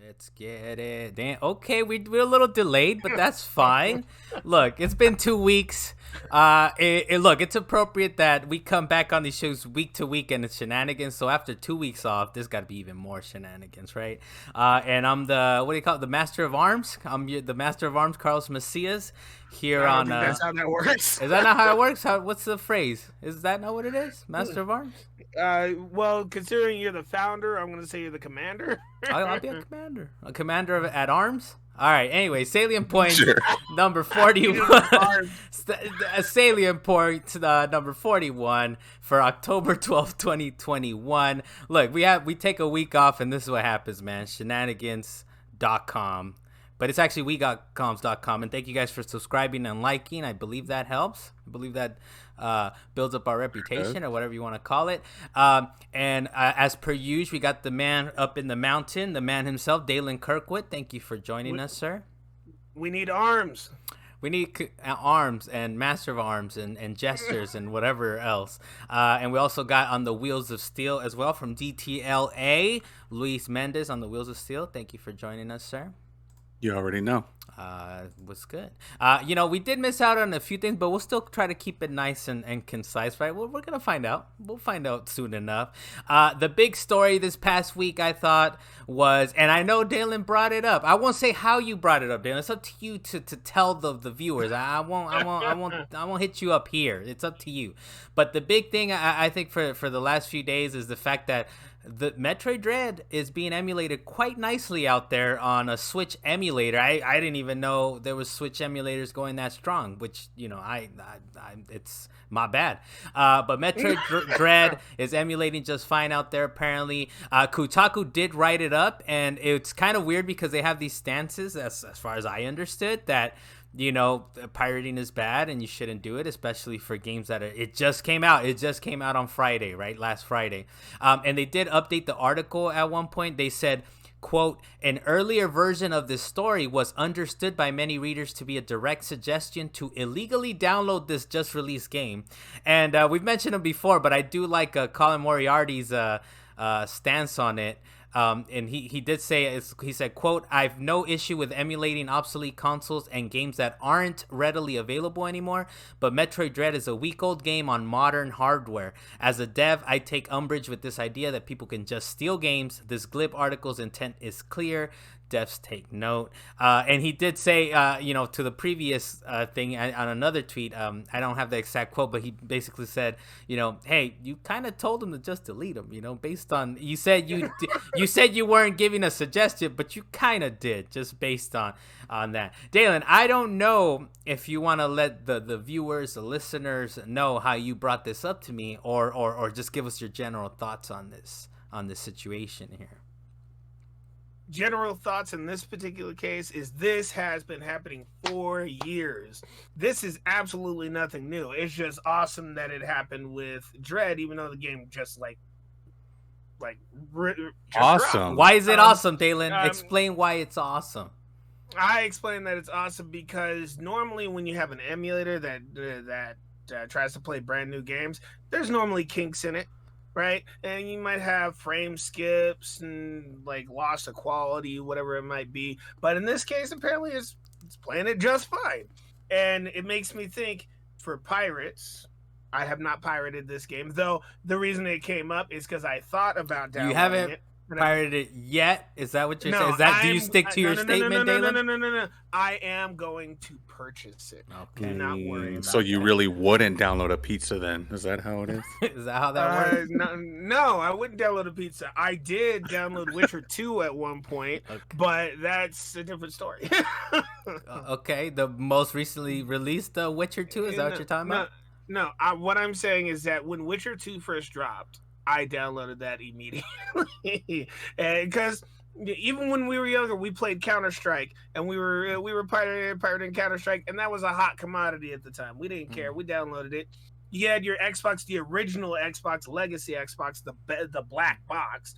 Let's get it. Damn. Okay, we're a little delayed, but that's fine. Look, it's been 2 weeks. Look, it's appropriate that we come back on these shows week to week and it's shenanigans. So after 2 weeks off, there's got to be even more shenanigans, right? And I'm the what do you call it? The Master of Arms. The Master of Arms, Carlos Macias. Here I on. don't think that's how that works. Is that not how it works? What's the phrase? Is that not what it is? Master of Arms. Well, considering you're the founder, I'm going to say you're the commander. I'll be a commander at arms. All right. Anyway, Salient Points number 41. Salient Points number 41 for October 12th, 2021. Look, we take a week off, and this is what happens, man. Shenanigans.com. But it's actually wegotcoms.com. And thank you guys for subscribing and liking. I believe that helps. I believe that builds up our reputation or whatever you want to call it. And as per usual, we got the man up in the mountain, the man himself, Dalan Kirkwood. Thank you for joining us, sir. We need arms. We need arms and Master of Arms and gestures and whatever else. And we also got on the Wheels of Steel as well from DTLA, Luis Mendez on the Wheels of Steel. Thank you for joining us, sir. You already know. Was good. We did miss out on a few things, but we'll still try to keep it nice and concise, right? We're going to find out. We'll find out soon enough. The big story this past week, I thought, was, and I know Dalan brought it up. I won't say how you brought it up, Dalan. It's up to you to tell the viewers. I won't hit you up here. It's up to you. But the big thing, I think, for the last few days is the fact that the Metroid Dread is being emulated quite nicely out there on a Switch emulator. I didn't even know there was Switch emulators going that strong, which, I it's my bad. But Metroid Dread is emulating just fine out there, apparently. Kotaku did write it up, and it's kind of weird because they have these stances, as far as I understood, that pirating is bad and you shouldn't do it, especially for games that it just came out on Friday, right? Last Friday. And they did update the article at one point. They said, quote, an earlier version of this story was understood by many readers to be a direct suggestion to illegally download this just released game. And we've mentioned him before, but I do like Colin Moriarty's stance on it. And he did say, he said, quote, I've no issue with emulating obsolete consoles and games that aren't readily available anymore, but Metroid Dread is a week-old game on modern hardware. As a dev, I take umbrage with this idea that people can just steal games. This glib article's intent is clear. Devs take note. And he did say, to the previous thing on another tweet, I don't have the exact quote, but he basically said, hey, you kind of told him to just delete them, based on, you said you weren't giving a suggestion, but you kind of did, just based on that. Dalan, I don't know if you want to let the viewers, the listeners know how you brought this up to me, or just give us your general thoughts on this situation here. General thoughts in this particular case is this has been happening for years. This is absolutely nothing new. It's just awesome that it happened with Dread, even though the game just awesome. dropped. Why is it awesome, Dalan? Explain why it's awesome. I explain that it's awesome because normally when you have an emulator that tries to play brand new games, there's normally kinks in it. Right, and you might have frame skips and loss of quality, whatever it might be. But in this case, apparently, it's playing it just fine, and it makes me think for pirates. I have not pirated this game, though. The reason it came up is because I thought about downloading You haven't it. Pirated it yet? Is that what you're saying? Do you stick to your statement, Dalan? No. I am going to purchase it. Okay. Do not worry about So you that. really wouldn't download a pizza then? Is that how it is? Is that how that works? No, I wouldn't download a pizza. I did download Witcher 2 at one point, but that's a different story. Okay, the most recently released Witcher 2, is that what you're talking about? No, what I'm saying is that when Witcher 2 first dropped, I downloaded that immediately. Because even when we were younger, we played Counter-Strike, and we were pirating Counter-Strike, and that was a hot commodity at the time. We didn't care. We downloaded it. You had your Xbox, the original Xbox, legacy Xbox, the black box.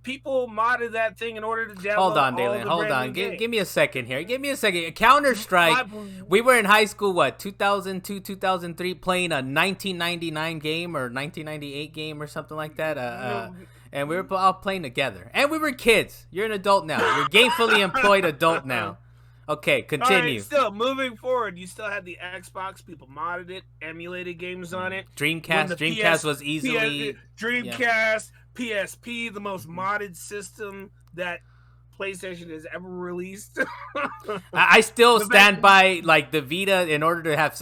People modded that thing in order to download. Hold on, Dalan. Hold on. Give me a second here. Give me a second. Counter-Strike. We were in high school, 2002, 2003, playing a 1999 game or 1998 game or something like that. and we were all playing together, and we were kids. You're an adult now. You're gainfully employed adult now. Okay, continue. All right, still moving forward, you still had the Xbox. People modded it, emulated games on it. Dreamcast was easily Dreamcast, PSP, the most modded system that PlayStation has ever released. I still stand by like the Vita in order to have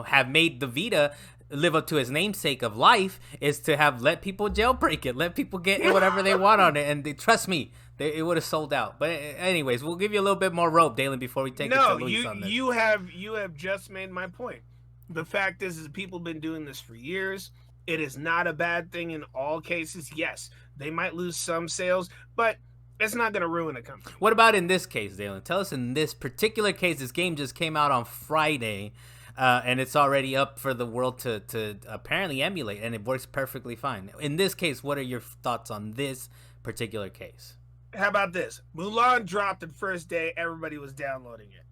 have made the Vita live up to its namesake of life is to have let people jailbreak it, let people get whatever they want on it, and trust me, it would have sold out. But anyways, we'll give you a little bit more rope, Dalan, before we take it to Luis on this. you have just made my point. The fact is people have been doing this for years. It is not a bad thing in all cases. Yes, they might lose some sales, but it's not going to ruin a company. What about in this case, Dalan? Tell us in this particular case, this game just came out on Friday, and it's already up for the world to apparently emulate, and it works perfectly fine. In this case, what are your thoughts on this particular case? How about this? Mulan dropped the first day. Everybody was downloading it.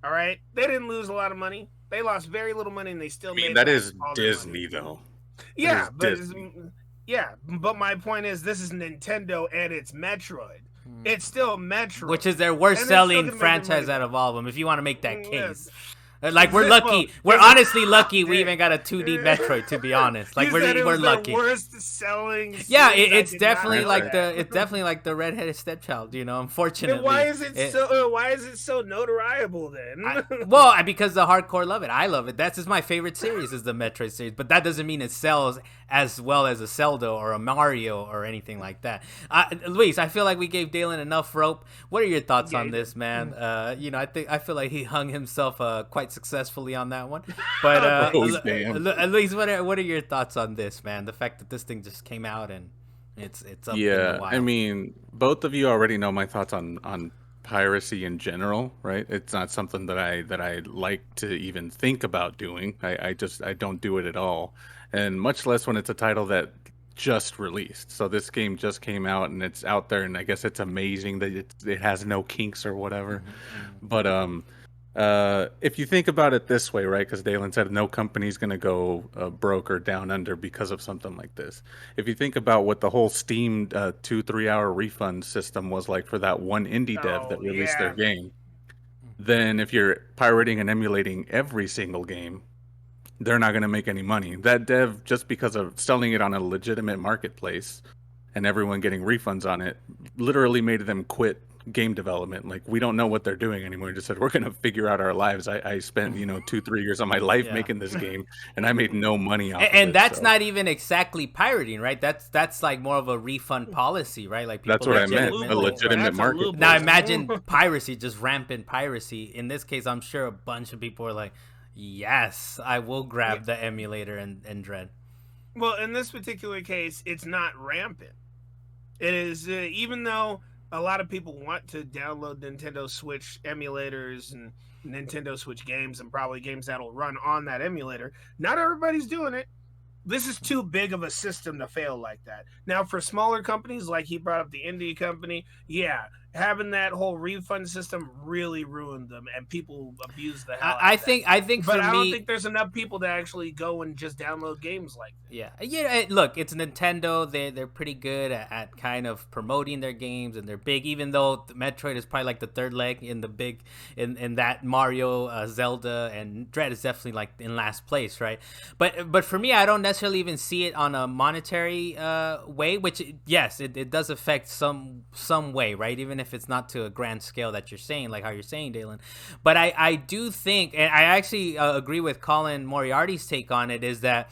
All right? They didn't lose a lot of money. They lost very little money, and they still made that is Disney, though. Yeah, but my point is this is Nintendo and it's Metroid. It's still Metroid. Which is their worst-selling franchise out of all of them, if you want to make that case. Like, we're lucky. We're honestly lucky we even got a 2D Metroid, to be honest. Like, we're lucky. Worst-selling. Yeah, it's definitely like the redheaded stepchild. Unfortunately. Then why is it so notoriable then? Because the hardcore love it. I love it. That's just my favorite series is the Metroid series. But that doesn't mean it sells as well as a Zelda or a Mario or anything like that. Luis, I feel like we gave Dalan enough rope. What are your thoughts on this, man? I feel like he hung himself quite successfully on that one. But Luis, what are your thoughts on this, man? The fact that this thing just came out and it's up in the wild. I mean, both of you already know my thoughts on piracy in general, right? It's not something that I like to even think about doing. I don't do it at all, and much less when it's a title that just released. So this game just came out and it's out there, and I guess it's amazing that it has no kinks or whatever. But if you think about it this way, right? Because Dalan said no company's going to go broke or down under because of something like this. If you think about what the whole Steam 2-3 hour refund system was like for that one indie dev that released their game, then if you're pirating and emulating every single game, they're not going to make any money. That dev, just because of selling it on a legitimate marketplace and everyone getting refunds on it, literally made them quit game development. Like, we don't know what they're doing anymore. We just said, we're going to figure out our lives. I spent 2-3 years of my life making this game, and I made no money off of it. And that's not even exactly pirating, right? That's like more of a refund policy, right? Like, people that's what I meant, a legitimate market. Now imagine piracy, just rampant piracy. In this case, I'm sure a bunch of people are like, yes, I will grab the emulator and Dread. Well, in this particular case, it's not rampant. It is, even though a lot of people want to download Nintendo Switch emulators and Nintendo Switch games and probably games that'll run on that emulator, not everybody's doing it. This is too big of a system to fail like that. Now, for smaller companies, like he brought up the indie company, having that whole refund system really ruined them, and people abuse the hell out of that. I think but for I don't me, think there's enough people to actually go and just download games like that. Yeah. Look, it's Nintendo. They're pretty good at kind of promoting their games, and they're big. Even though Metroid is probably like the third leg in the big in that Mario, Zelda, and Dread is definitely like in last place, right? But for me, I don't necessarily even see it on a monetary way. Which yes, it does affect some way, right? Even if it's not to a grand scale that you're saying, like how you're saying, Dalan. But I do think, and I actually agree with Colin Moriarty's take on it, is that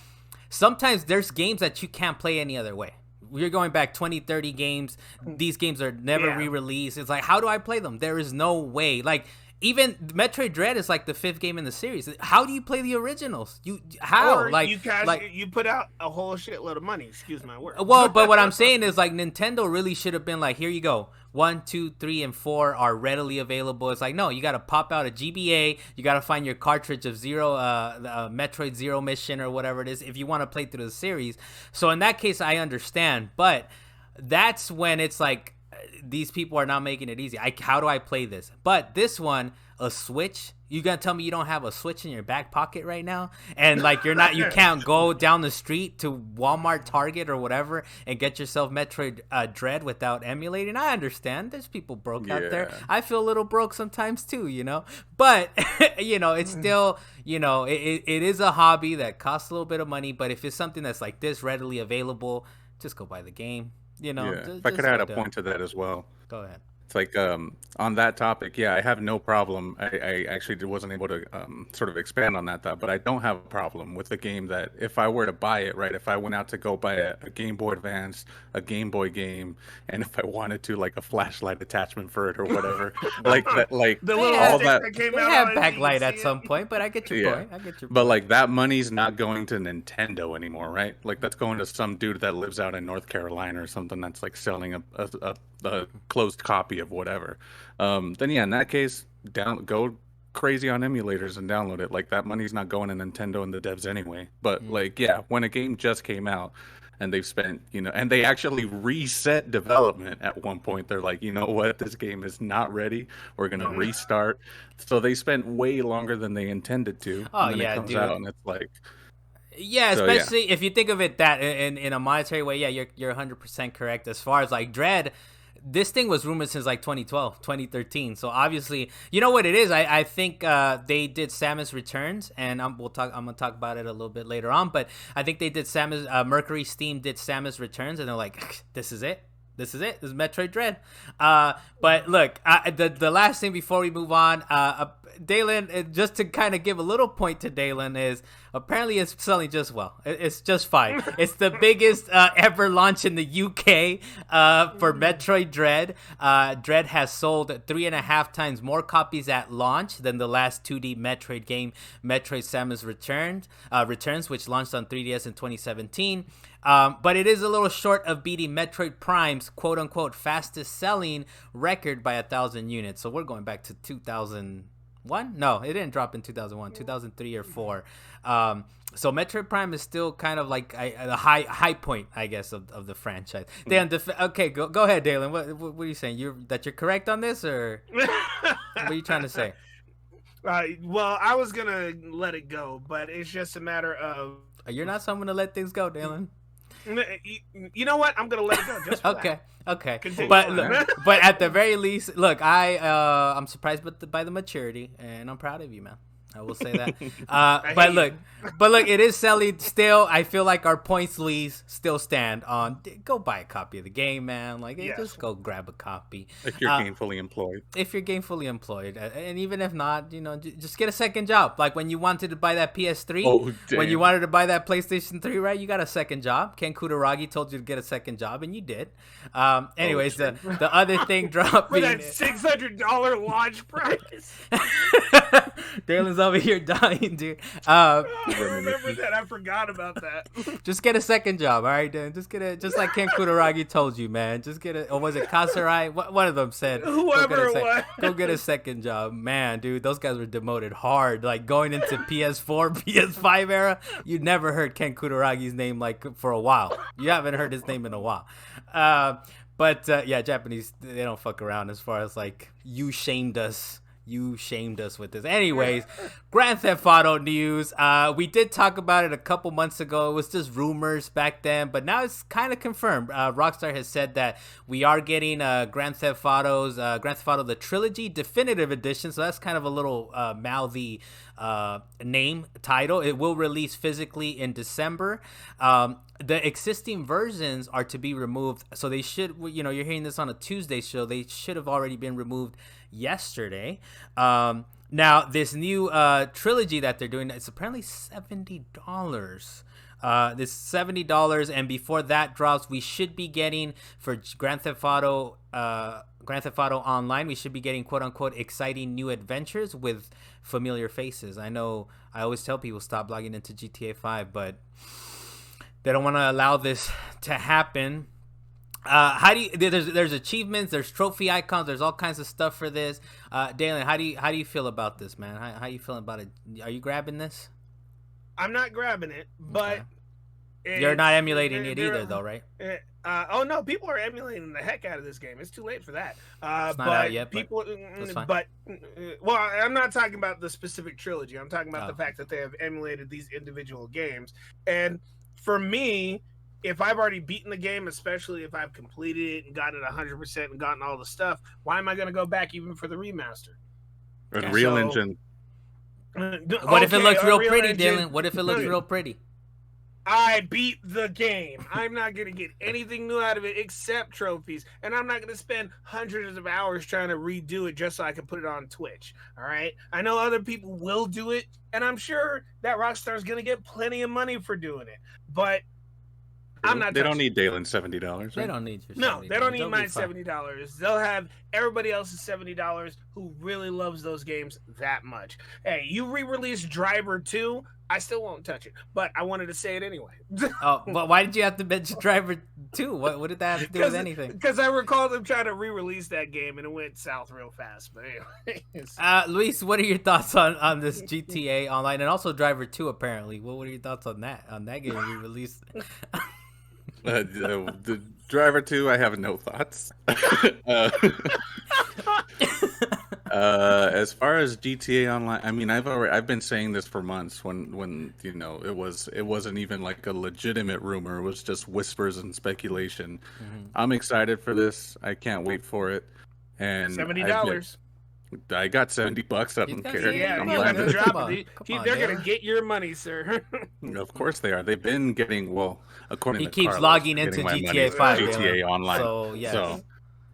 sometimes there's games that you can't play any other way. You're going back 20, 30 games. These games are never re-released. It's like, how do I play them? There is no way. Like, even Metroid Dread is like the 5th game in the series. How do you play the originals? You put out a whole shitload of money. Excuse my word. Well, but what I'm saying is, like, Nintendo really should have been like, here you go. 1, 2, 3, and 4 are readily available. It's like, no, you got to pop out a GBA. You got to find your cartridge of Metroid Zero Mission or whatever it is if you want to play through the series. So in that case, I understand. But that's when it's like, these people are not making it easy. How do I play this? But this one, a Switch? You gonna tell me you don't have a Switch in your back pocket right now, and like you can't go down the street to Walmart, Target, or whatever and get yourself Metroid Dread without emulating? I understand. There's people broke out there. I feel a little broke sometimes too, But it's still, it is a hobby that costs a little bit of money. But if it's something that's like this readily available, just go buy the game. If I could add a point to that as well. Go ahead. It's like on that topic, I have no problem. I actually wasn't able to sort of expand on that thought, but I don't have a problem with a game that if I were to buy it, right? If I went out to go buy a Game Boy Advance, a Game Boy game, and if I wanted to, like a flashlight attachment for it or whatever, like that, like the little all that. Came they out have backlight at some point, but I get your point. But like that money's not going to Nintendo anymore, right? Like that's going to some dude that lives out in North Carolina or something that's like selling a closed copy of whatever. Then in that case, go crazy on emulators and download it. Like that money's not going to Nintendo and the devs anyway. But when a game just came out and they've spent, and they actually reset development at one point, they're like, you know what, this game is not ready. We're gonna restart. So they spent way longer than they intended to. Oh and then yeah, it comes dude. out and it's like. Yeah, especially if you think of it that in a monetary way, you're 100% correct. As far as like Dread, this thing was rumored since like 2012, 2013. So obviously, you know what it is. I think they did Samus Returns, and I'm gonna talk about it a little bit later on. But I think they did Mercury Steam did Samus Returns, and they're like, this is it. This is Metroid Dread. But look, the last thing before we move on, Dalan, just to kind of give a little point to Dalan, is apparently it's selling just well. It's just fine. It's the biggest ever launch in the UK for Metroid Dread. Dread has sold 3.5 times more copies at launch than the last 2D Metroid game, Metroid Samus Returns, which launched on 3DS in 2017. But it is a little short of beating Metroid Prime's quote-unquote fastest selling record by 1,000 units. So we're going back to 2001? No, it didn't drop in 2001, 2003 or 4. So Metroid Prime is still kind of like a high point, I guess, of the franchise. Okay, go ahead, Dalan. What are you saying? That you're correct on this, or what are you trying to say? Well, I was going to let it go, but it's just a matter of... You're not someone to let things go, Dalan. You know what? I'm gonna let it go. Just for okay. Continue but at the very least, look, I'm surprised by the maturity, and I'm proud of you, man. I will say that. But look, it is selling still. I feel like our points leads still stand on. Go buy a copy of the game, man. Like, just go grab a copy. If you're gainfully employed. And even if not, just get a second job. Like when you wanted to buy that PS3, when you wanted to buy that PlayStation 3, right? You got a second job. Ken Kutaragi told you to get a second job, and you did. Anyways, the other thing dropping for that $600 launch price. Dalan's over here dying, dude. I remember that. I forgot about that. Just get a second job, all right, Dan. Just like Ken Kutaragi told you, man. Just get or was it Kasurai? One of them said, whoever it was. Go get a second job, man, dude. Those guys were demoted hard. Like going into PS4, PS5 era, you never heard Ken Kutaragi's name like for a while. You haven't heard his name in a while. But Japanese, they don't fuck around as far as like you shamed us. You shamed us with this. Anyways, Grand Theft Auto news. We did talk about it a couple months ago. It was just rumors back then, but now it's kind of confirmed. Rockstar has said that we are getting Grand Theft Auto the Trilogy Definitive Edition. So that's kind of a little mouthy name title. It will release physically in December. The existing versions are to be removed. So they should, you're hearing this on a Tuesday show. They should have already been removed yesterday. Now this new trilogy that they're doing, it's apparently $70. This $70, and before that drops, we should be getting for Grand Theft Auto Online, we should be getting quote unquote exciting new adventures with familiar faces. I know I always tell people stop logging into GTA 5, but they don't want to allow this to happen. How do you? There's achievements, there's trophy icons, there's all kinds of stuff for this. Dalan, how do you feel about this, man? How you feeling about it? Are you grabbing this? I'm not grabbing it, but you're not emulating it either, though, right? Oh no, people are emulating the heck out of this game. It's too late for that. It's not out But yet, but people, that's fine. well, I'm not talking about the specific trilogy. I'm talking about Oh. the fact that they have emulated these individual games. And for me, if I've already beaten the game, especially if I've completed it and gotten it 100% and gotten all the stuff, why am I going to go back even for the remaster? Unreal Engine. What if it looks real Unreal pretty, Engine. Dylan? What if it looks real pretty? I beat the game. I'm not going to get anything new out of it except trophies. And I'm not going to spend hundreds of hours trying to redo it just so I can put it on Twitch. All right. I know other people will do it. And I'm sure that Rockstar is going to get plenty of money for doing it. But I'm not. They don't need Dalan $70. Right? They don't need your $70. No, they don't need They'll my be fine. $70. They'll have everybody else's $70 who really loves those games that much. Hey, you re-release Driver 2, I still won't touch it, but I wanted to say it anyway. Oh, but why did you have to mention Driver 2? What did that have to do with anything? Because I recall them trying to re-release that game and it went south real fast. But anyways. Luis, what are your thoughts on this GTA Online and also Driver 2? Apparently, what are your thoughts on that game re-released? The Driver 2, I have no thoughts. As far as GTA Online, I mean, I've been saying this for months. When you know it wasn't even like a legitimate rumor. It was just whispers and speculation. Mm-hmm. I'm excited for this. I can't wait for it. And $70. I got $70. I don't care. Yeah, I'm you glad have to that- drop it. They're gonna get your money, sir. Of course they are. They've been getting according He to keeps Carlos, logging they're into getting my GTA money 5, from GTA Dylan. Online. So, yes. So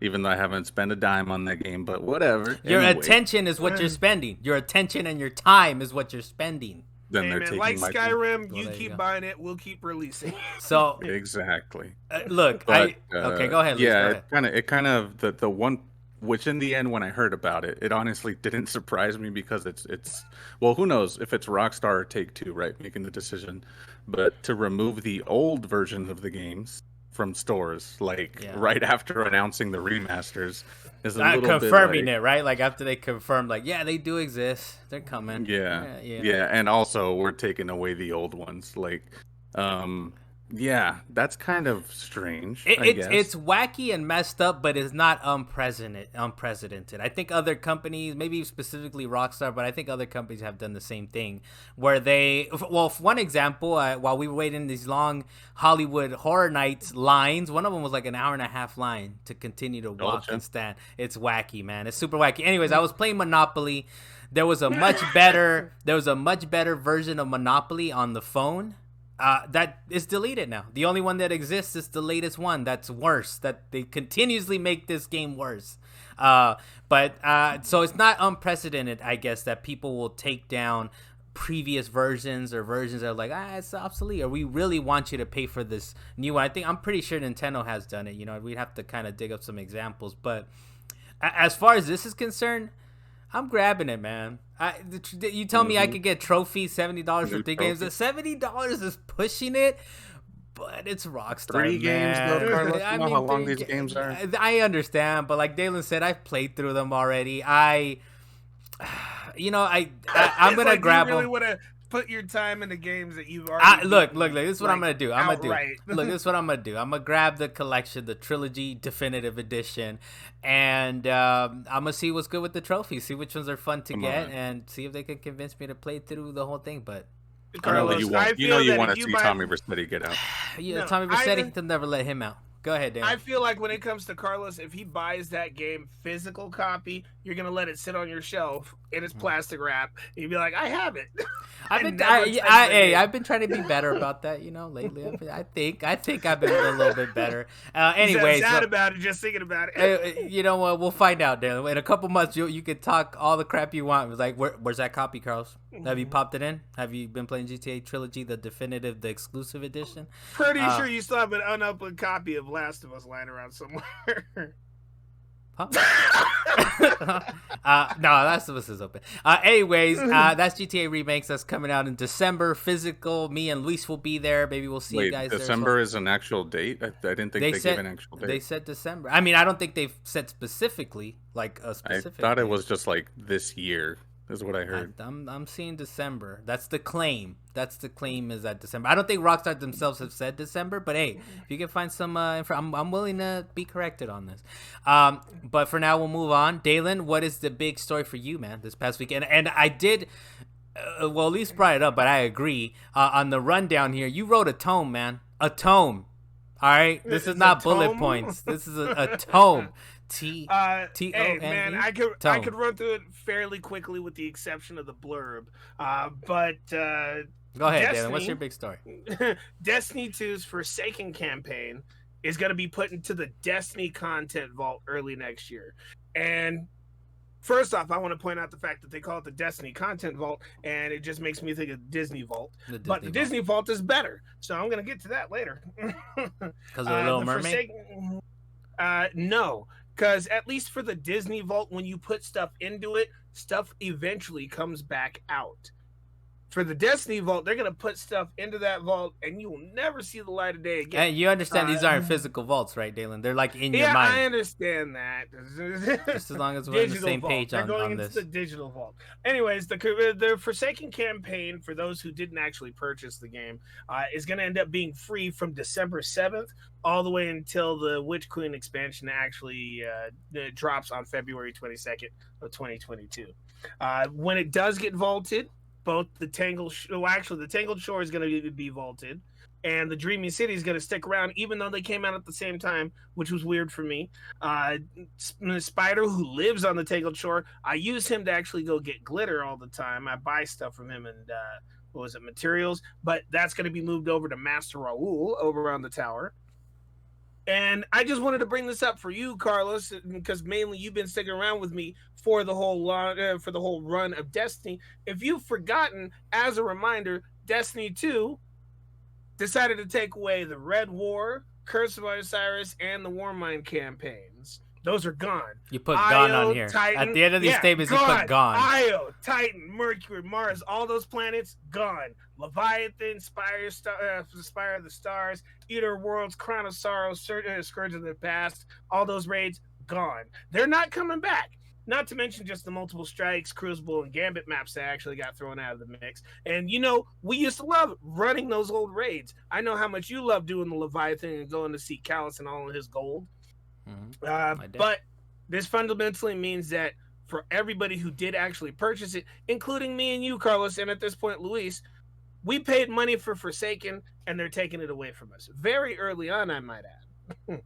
even though I haven't spent a dime on that game, but whatever. Your Anyway, attention is what you're spending. Your attention and your time is what you're spending. then Hey, they're man, taking like my Skyrim, Well, you there you keep go. buying it, we'll keep releasing. So, Exactly. look, But, okay, go ahead, Luis, yeah, go ahead. it kind of the one which in the end when I heard about it, it honestly didn't surprise me because it's well, who knows if it's Rockstar or Take-Two, right, making the decision, but to remove the old versions of the games from stores right after announcing the remasters is a little confirming bit it, right? Like after they confirm, like, yeah, they do exist. They're coming. yeah, and also we're taking away the old ones, yeah, that's kind of strange. I guess. It's wacky and messed up, but it's not unprecedented. I think other companies, maybe specifically Rockstar, but I think other companies have done the same thing. Where one example, while we were waiting these long Hollywood Horror Nights lines, one of them was like an hour and a half line to continue to walk and stand. It's wacky, man. It's super wacky. Anyways, I was playing Monopoly. There was a much better version of Monopoly on the phone. That is deleted now. The only one that exists is the latest one. That's worse. That they continuously make this game worse. So it's not unprecedented, I guess, that people will take down previous versions or versions that are like, it's obsolete, or we really want you to pay for this new one. I'm pretty sure Nintendo has done it. You know, we'd have to kind of dig up some examples. But as far as this is concerned, I'm grabbing it, man. You tell me I could get trophies, $70 for 3 games. The $70 is pushing it, but it's Rockstar. 3 games, man. though, Carlos. You know how long these games are? I understand, but like Dalan said, I've played through them already. I'm gonna grab you really them. want to put your time into games that you've already Look. This is what I'm gonna do. Outright. Look, this is what I'm gonna do. I'm gonna grab the collection, the Trilogy Definitive Edition, and I'm gonna see what's good with the trophies. See which ones are fun to get, and see if they can convince me to play through the whole thing. But Carlos, you feel want that to if see you buy- Tommy Vercetti get out. Tommy Vercetti, they'll never let him out. Go ahead, Dan. I feel like when it comes to Carlos, if he buys that game physical copy, you're gonna let it sit on your shelf in its plastic wrap, and you'd be like, "I have it." I've been trying to be better about that, lately. I think I've been a little bit better. Anyways, sad about it, just thinking about it. you know what? We'll find out, Dan. In a couple months, you could talk all the crap you want. It was like, where's that copy, Carlos? Have you popped it in? Have you been playing GTA Trilogy, the definitive, the exclusive edition? Pretty sure you still have an unopened copy of Last of Us lying around somewhere. Huh? No, Last of Us is open. Anyways, that's GTA Remakes. That's coming out in December. Physical. Me and Luis will be there. Maybe we'll see you guys December there. is an actual date? I didn't think they gave an actual date. They said December. I mean, I don't think they've said specifically, like a specific I thought date. it was just like this year. is what I heard. I'm seeing December. That's the claim. Is that December. I don't think Rockstar themselves have said December, but hey, if you can find some info, I'm willing to be corrected on this. But for now, we'll move on. Dalan, what is the big story for you, man, this past weekend? And I did, well, at least brought it up, but I agree. On the rundown here, you wrote a tome, man. A tome. All right? This is not bullet points. This is a tome. T-O-M-E? Hey, man, I could run through it fairly quickly with the exception of the blurb. But go ahead, Dalan. What's your big story? Destiny 2's Forsaken campaign is going to be put into the Destiny content vault early next year. And first off, I want to point out the fact that they call it the Destiny content vault, and it just makes me think of Disney Vault. The Disney Vault is better, so I'm going to get to that later. Because of the Little Mermaid? No. Because at least for the Disney Vault, when you put stuff into it, stuff eventually comes back out. For the Destiny Vault, they're going to put stuff into that vault, and you will never see the light of day again. And you understand these aren't physical vaults, right, Dalan? They're like in your mind. Yeah, I understand that. Just as long as we're on the same page on this. They're going into the digital vault. Anyways, the Forsaken campaign, for those who didn't actually purchase the game, is going to end up being free from December 7th all the way until the Witch Queen expansion actually drops on February 22nd of 2022. When it does get vaulted, both the Tangled Shore is going to be vaulted, and the Dreaming City is going to stick around, even though they came out at the same time, which was weird for me. Spider, who lives on the Tangled Shore, I use him to actually go get glitter all the time. I buy stuff from him and materials, but that's going to be moved over to Master Raoul over on the tower. And I just wanted to bring this up for you, Carlos, because mainly you've been sticking around with me for the whole run of Destiny. If you've forgotten, as a reminder, Destiny 2 decided to take away the Red War, Curse of Osiris, and the Warmind campaigns. Those are gone. You put gone on here. Titan, at the end of these statements, gone. You put gone. Io, Titan, Mercury, Mars, all those planets, gone. Leviathan, Spire of the Stars, Eater Worlds, Crown of Sorrow, Scourge of the Past, all those raids, gone. They're not coming back. Not to mention just the multiple strikes, Crucible, and Gambit maps that actually got thrown out of the mix. And, we used to love running those old raids. I know how much you love doing the Leviathan and going to see Callus and all of his gold. But this fundamentally means that for everybody who did actually purchase it, including me and you, Carlos, and at this point, Luis, we paid money for Forsaken, and they're taking it away from us. Very early on, I might add.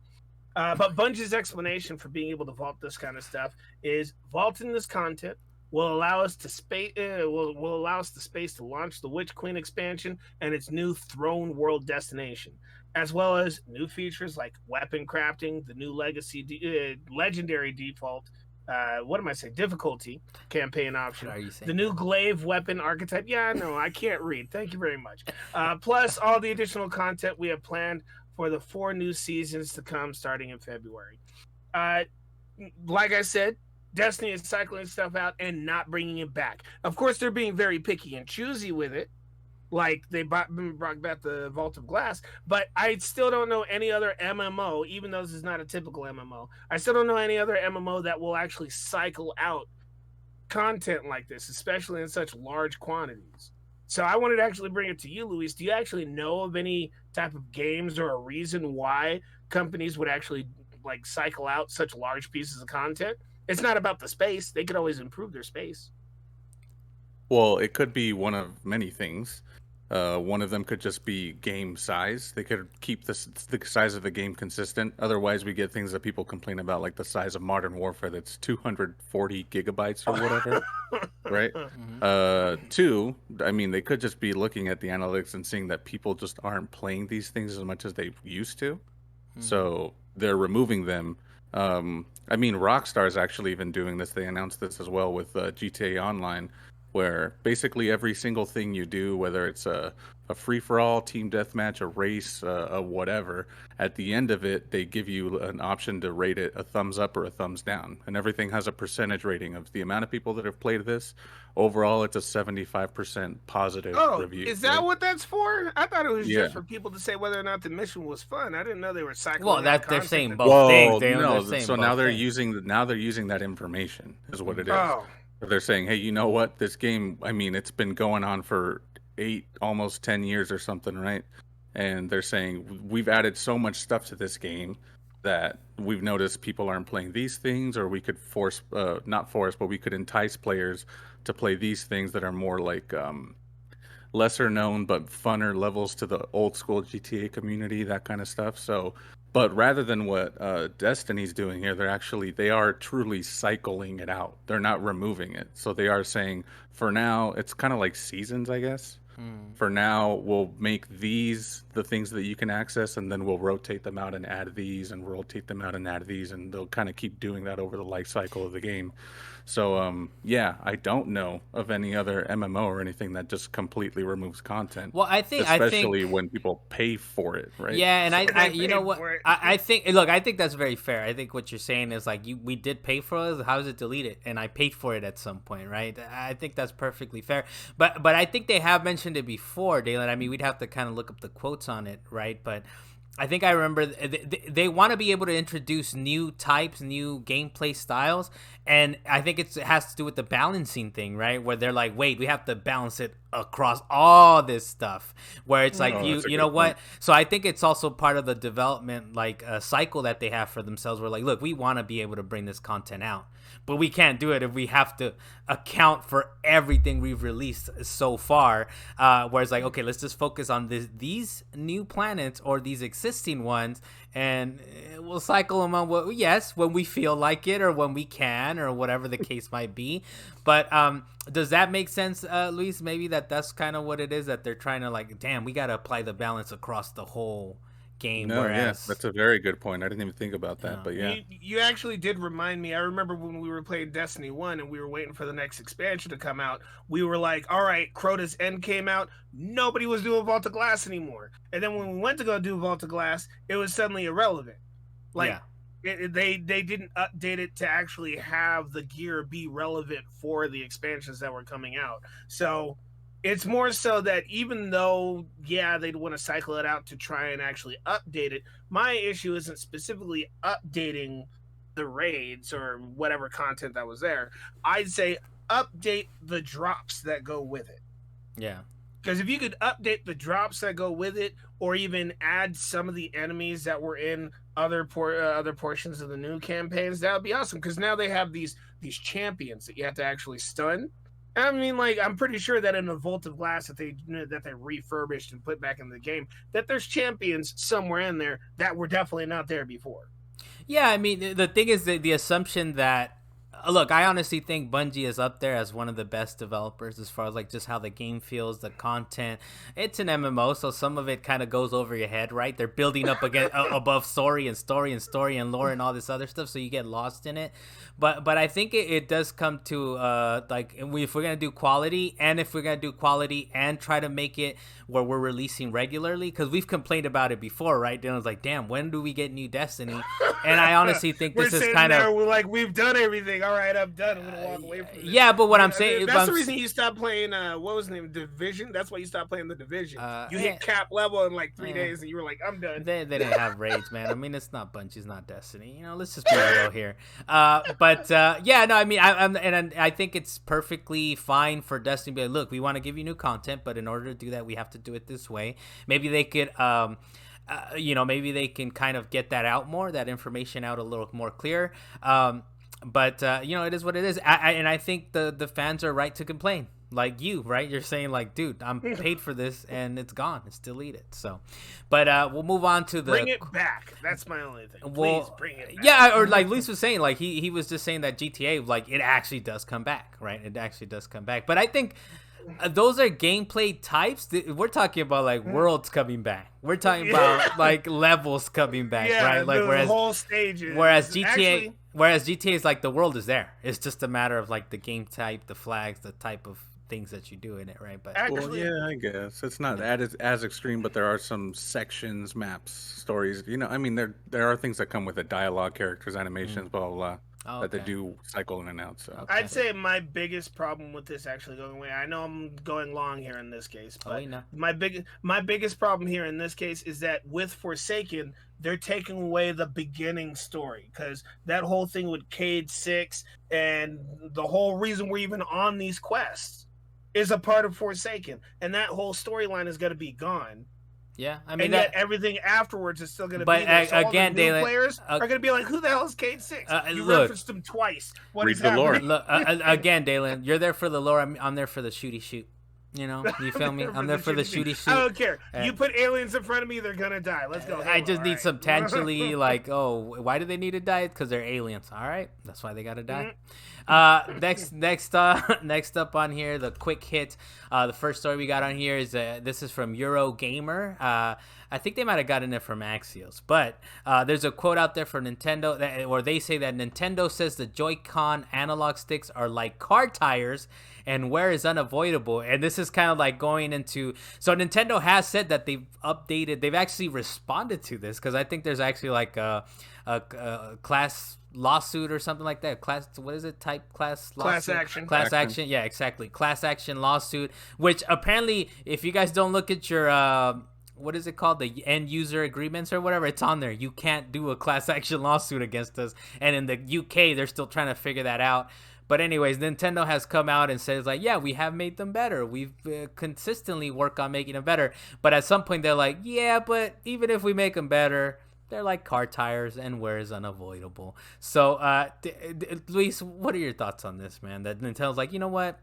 But Bungie's explanation for being able to vault this kind of stuff is vaulting this content will allow us the space to launch the Witch Queen expansion and its new Throne World destination, as well as new features like weapon crafting, the new legendary default, difficulty campaign option, the new glaive weapon archetype. Yeah, no, I can't read. Thank you very much. Plus all the additional content we have planned for the 4 new seasons to come starting in February. Like I said, Destiny is cycling stuff out and not bringing it back. Of course, they're being very picky and choosy with it, like they brought back the Vault of Glass, but I still don't know any other MMO, even though this is not a typical MMO. I still don't know any other MMO that will actually cycle out content like this, especially in such large quantities. So I wanted to actually bring it to you, Luis. Do you actually know of any type of games or a reason why companies would actually cycle out such large pieces of content? It's not about the space. They could always improve their space. Well, it could be one of many things. One of them could just be game size. They could keep the size of the game consistent. Otherwise, we get things that people complain about, like the size of Modern Warfare that's 240 gigabytes or whatever, right? Mm-hmm. 2, I mean, they could just be looking at the analytics and seeing that people just aren't playing these things as much as they used to. Mm-hmm. So they're removing them. I mean, Rockstar is actually even doing this. They announced this as well with GTA Online, where basically every single thing you do, whether it's a free-for-all, team deathmatch, a race, a whatever, at the end of it, they give you an option to rate it a thumbs up or a thumbs down. And everything has a percentage rating of the amount of people that have played this. Overall, it's a 75% positive review. Is that what that's for? I thought it was just for people to say whether or not the mission was fun. I didn't know they were cycling. Well, they're saying both things. So now they're using that information is what it is. They're saying, hey, you know what? This game, I mean, it's been going on for 8, almost 10 years or something, right? And they're saying, we've added so much stuff to this game that we've noticed people aren't playing these things, or we could force, not force, but we could entice players to play these things that are more like lesser known but funner levels to the old school GTA community, that kind of stuff. So, but rather than what Destiny's doing here, they are truly cycling it out. They're not removing it. So they are saying, for now, it's kind of like seasons, I guess. For now, we'll make these the things that you can access, and then we'll rotate them out and add these, and rotate them out and add these, and they'll kind of keep doing that over the life cycle of the game. So, yeah, I don't know of any other MMO or anything that just completely removes content, Well, especially when people pay for it, right? yeah, and So, I you know what, I think, look, I think that's very fair. I think what you're saying is like, we did pay for it. How is it deleted? And I paid for it at some point, right? I think that's perfectly fair. But I think they have mentioned it before, Dalan. I mean, we'd have to kind of look up the quotes on it, right? But I think I remember they want to be able to introduce new types, new gameplay styles, and I think it has to do with the balancing thing, right? Where they're like, wait, we have to balance it across all this stuff. Where it's like, oh, that's a you know good what? point. So I think it's also part of the development like cycle that they have for themselves. Where like, look, we want to be able to bring this content out, but we can't do it if we have to account for everything we've released so far. Whereas like, okay, let's just focus on these new planets or these existing ones, and we'll cycle them on yes, when we feel like it or when we can or whatever the case might be. But does that make sense, Luis? Maybe that's kind of what it is, that they're trying to like, damn, we got to apply the balance across the whole game. No, yeah, Whereas, that's a very good point. I didn't even think about that, yeah. but yeah. You actually did remind me. I remember when we were playing Destiny 1 and we were waiting for the next expansion to come out, we were like, all right, Crota's End came out. Nobody was doing Vault of Glass anymore. And then when we went to go do Vault of Glass, it was suddenly irrelevant. Like, Yeah. they didn't update it to actually have the gear be relevant for the expansions that were coming out. So it's more so that even though, yeah, they'd want to cycle it out to try and actually update it, my issue isn't specifically updating the raids or whatever content that was there. I'd say update the drops that go with it. Yeah. Because if you could update the drops that go with it, or even add some of the enemies that were in other portions of the new campaigns, that would be awesome. Because now they have these champions that you have to actually stun. I mean, like, I'm pretty sure that in the Vault of Glass that they refurbished and put back in the game, that there's champions somewhere in there that were definitely not there before. Yeah, I mean, the thing is the assumption that, look, I honestly think Bungie is up there as one of the best developers as far as like just how the game feels, the content. It's an MMO, so some of it kind of goes over your head, right? They're building up again above story and story and story and lore and all this other stuff, so you get lost in it. But I think it does come to like, if we're gonna do quality, and if we're gonna do quality and try to make it where we're releasing regularly, because we've complained about it before, right? Dylan's like, damn, when do we get new Destiny? And I honestly think this is kind of, we're like, we've done everything. All right, I'm done. I'm gonna walk away from this. Yeah, but what I'm saying, that's the reason you stopped playing. What was the name? Division. That's why you stopped playing the Division. You hit cap level in like 3 days, and you were like, I'm done. They didn't have raids, man. I mean, it's not Bungie, it's not Destiny. You know, let's just be real here. But yeah, no, I mean, I think it's perfectly fine for Destiny to be like, look, we want to give you new content, but in order to do that, we have to do it this way. Maybe they could. Maybe they can kind of get that out more, that information out a little more clear. But it is what it is. And I think the fans are right to complain. Like you, right? You're saying like, dude, I'm paid for this and it's gone. It's deleted. So, but we'll move on to the... Bring it back. That's my only thing. Please bring it back. Yeah, or like Luis was saying, like he was just saying that GTA, like it actually does come back, right? It actually does come back. But I think those are gameplay types. We're talking about like worlds coming back. We're talking about like levels coming back, right? Like the whole stages. Whereas GTA is like the world is there. It's just a matter of like the game type, the flags, the type of things that you do in it, right? But Well, yeah, I guess it's not as extreme, but there are some sections, maps, stories. I mean, there are things that come with it: dialogue, characters, animations, blah blah blah. Oh, that they okay. do cycle in and out. So Okay. I'd say my biggest problem with this actually going away. I know I'm going long here in this case, Oh, but we know. my biggest problem here in this case is that with Forsaken, they're taking away the beginning story because that whole thing with Cade 6 and the whole reason we're even on these quests is a part of Forsaken, and that whole storyline is going to be gone. Yeah, I mean And yet that. everything afterwards is still going to But be there. So all the again, new Dalen, players are going to be like, "Who the hell is Cade 6? You look, referenced him twice. What read is the lore. happening?" look again, Dalen. You're there for the lore. I'm there for the shooty shoot. You know, you feel me? I'm there for the shooty shoot. I don't care. You put aliens in front of me, they're gonna die. Let's go. I Halo, just need right. some tangentially like, oh, why do they need to die? Because they're aliens. All right, that's why they gotta die. Next up on here, the quick hit. The first story we got on here is this is from Eurogamer. I think they might have gotten it from Axios, but there's a quote out there for Nintendo where they say that Nintendo says the Joy-Con analog sticks are like car tires and wear is unavoidable. And this is kind of like going into, so Nintendo has said that they've actually responded to this, because I think there's actually like a class lawsuit or something like that. Class action. Class action. Yeah, exactly. Class action lawsuit, which apparently, if you guys don't look at your what is it called, the end user agreements or whatever, it's on there. You can't do a class action lawsuit against us. And in the UK, they're still trying to figure that out. But anyways, Nintendo has come out and says like, yeah, we have made them better. We've consistently worked on making them better. But at some point they're like, yeah, but even if we make them better, they're like car tires and wear is unavoidable. So, Luis, what are your thoughts on this, man? That Nintendo's like, you know what?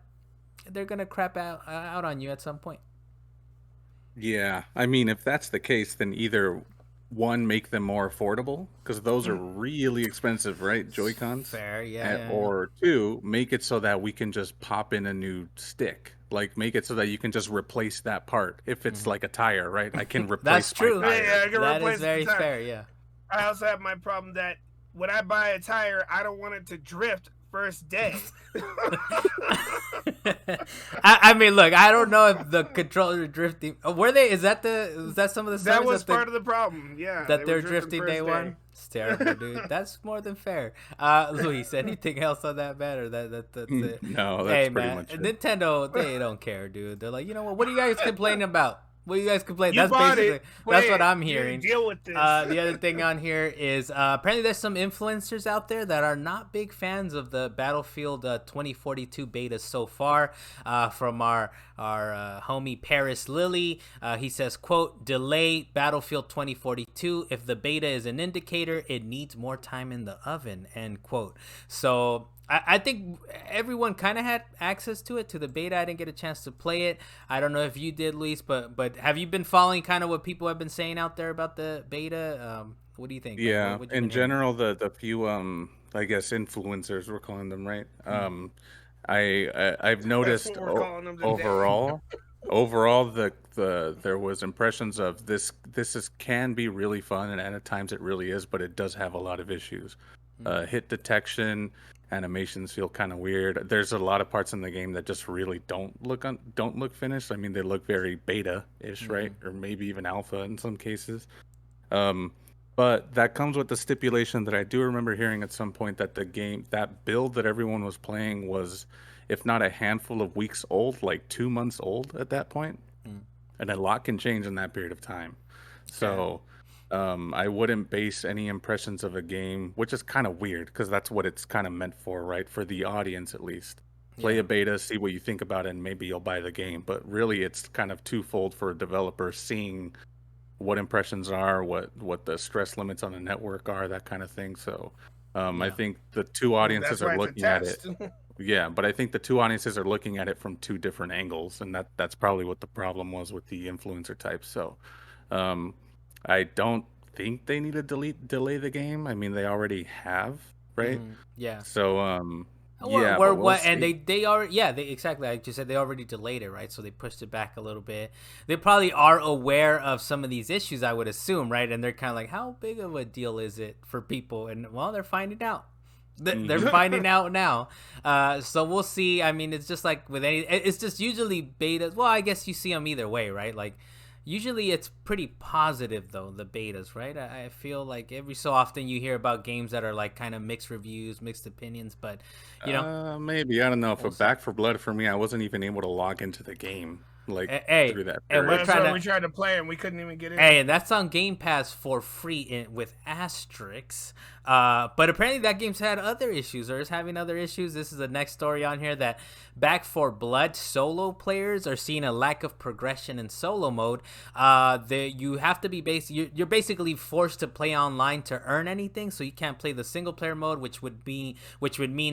They're going to crap out on you at some point. yeah, I mean, if that's the case, then either one, make them more affordable, because those are really expensive, right? Joy-Cons. Fair, yeah. Or two, make it so that we can just pop in a new stick. Like, make it so that you can just replace that part. If it's like a tire, right? I can replace That's true. my tire. Yeah, I can That replace is very the tire. fair, yeah. I also have my problem that when I buy a tire, I don't want it to drift first day. I mean, look, I don't know if the controller drifting. Were they? Is that some of the that was part of the problem. Yeah, that they were they're drifting day one? It's terrible, dude. That's more than fair. Luis, anything else on that matter? That's it. No, that's hey, pretty man, much it. Nintendo, they don't care, dude. They're like, you know what are you guys complaining about? What are you guys complaining? You That's bought basically it. that's what Play it. I'm You hearing. deal with this. The other thing on here is apparently there's some influencers out there that are not big fans of the Battlefield 2042 beta so far. From our homie Paris Lilly, he says, "quote delay Battlefield 2042. If the beta is an indicator, it needs more time in the oven." End quote. So. I think everyone kind of had access to the beta. I didn't get a chance to play it. I don't know if you did, Luis, but have you been following kind of what people have been saying out there about the beta? What do you think? Yeah, What you in been hearing? general, the few I guess influencers, we're calling them, right? I've noticed what we're calling them today. overall there was impressions of this can be really fun, and at times it really is, but it does have a lot of issues. Hit detection, animations feel kind of weird. There's a lot of parts in the game that just really don't look finished. I mean, they look very beta-ish, right? Or maybe even alpha in some cases. But that comes with the stipulation that I do remember hearing at some point that that build that everyone was playing was, if not a handful of weeks old, like 2 months old at that point. And a lot can change in that period of time. So I wouldn't base any impressions of a game, which is kind of weird because that's what it's kind of meant for, right? For the audience, at least. Play a beta, see what you think about it, and maybe you'll buy the game. But really, it's kind of twofold for a developer, seeing what impressions are, what the stress limits on the network are, that kind of thing. So I think the two audiences are looking at it. Yeah, but I think the two audiences are looking at it from two different angles, and that's probably what the problem was with the influencer type. So I don't think they need to delay the game. I mean, they already have, right? Yeah. So Yeah, but we'll and see. they already, yeah, they exactly like you said, they already delayed it, right? So they pushed it back a little bit. They probably are aware of some of these issues, I would assume, right? And they're kind of like, how big of a deal is it for people? And well, they're finding out. They're finding out now. So we'll see. I mean, it's just like with it's just usually betas. Well, I guess you see them either way, right? Like Usually it's pretty positive though, the betas, right? I feel like every so often you hear about games that are like kind of mixed reviews, mixed opinions, but you know, Maybe, I don't know. For we'll see. Back for Blood, for me, I wasn't even able to log into the game like Hey, through that and Well, we're period. that's trying why to we tried to play and we couldn't even get in. Hey, and that's on Game Pass for free with asterisks. But apparently that game's had other issues or is having other issues. This is the next story on here that Back for Blood solo players are seeing a lack of progression in solo mode. You have to be you're basically forced to play online to earn anything, so you can't play the single player mode, which would mean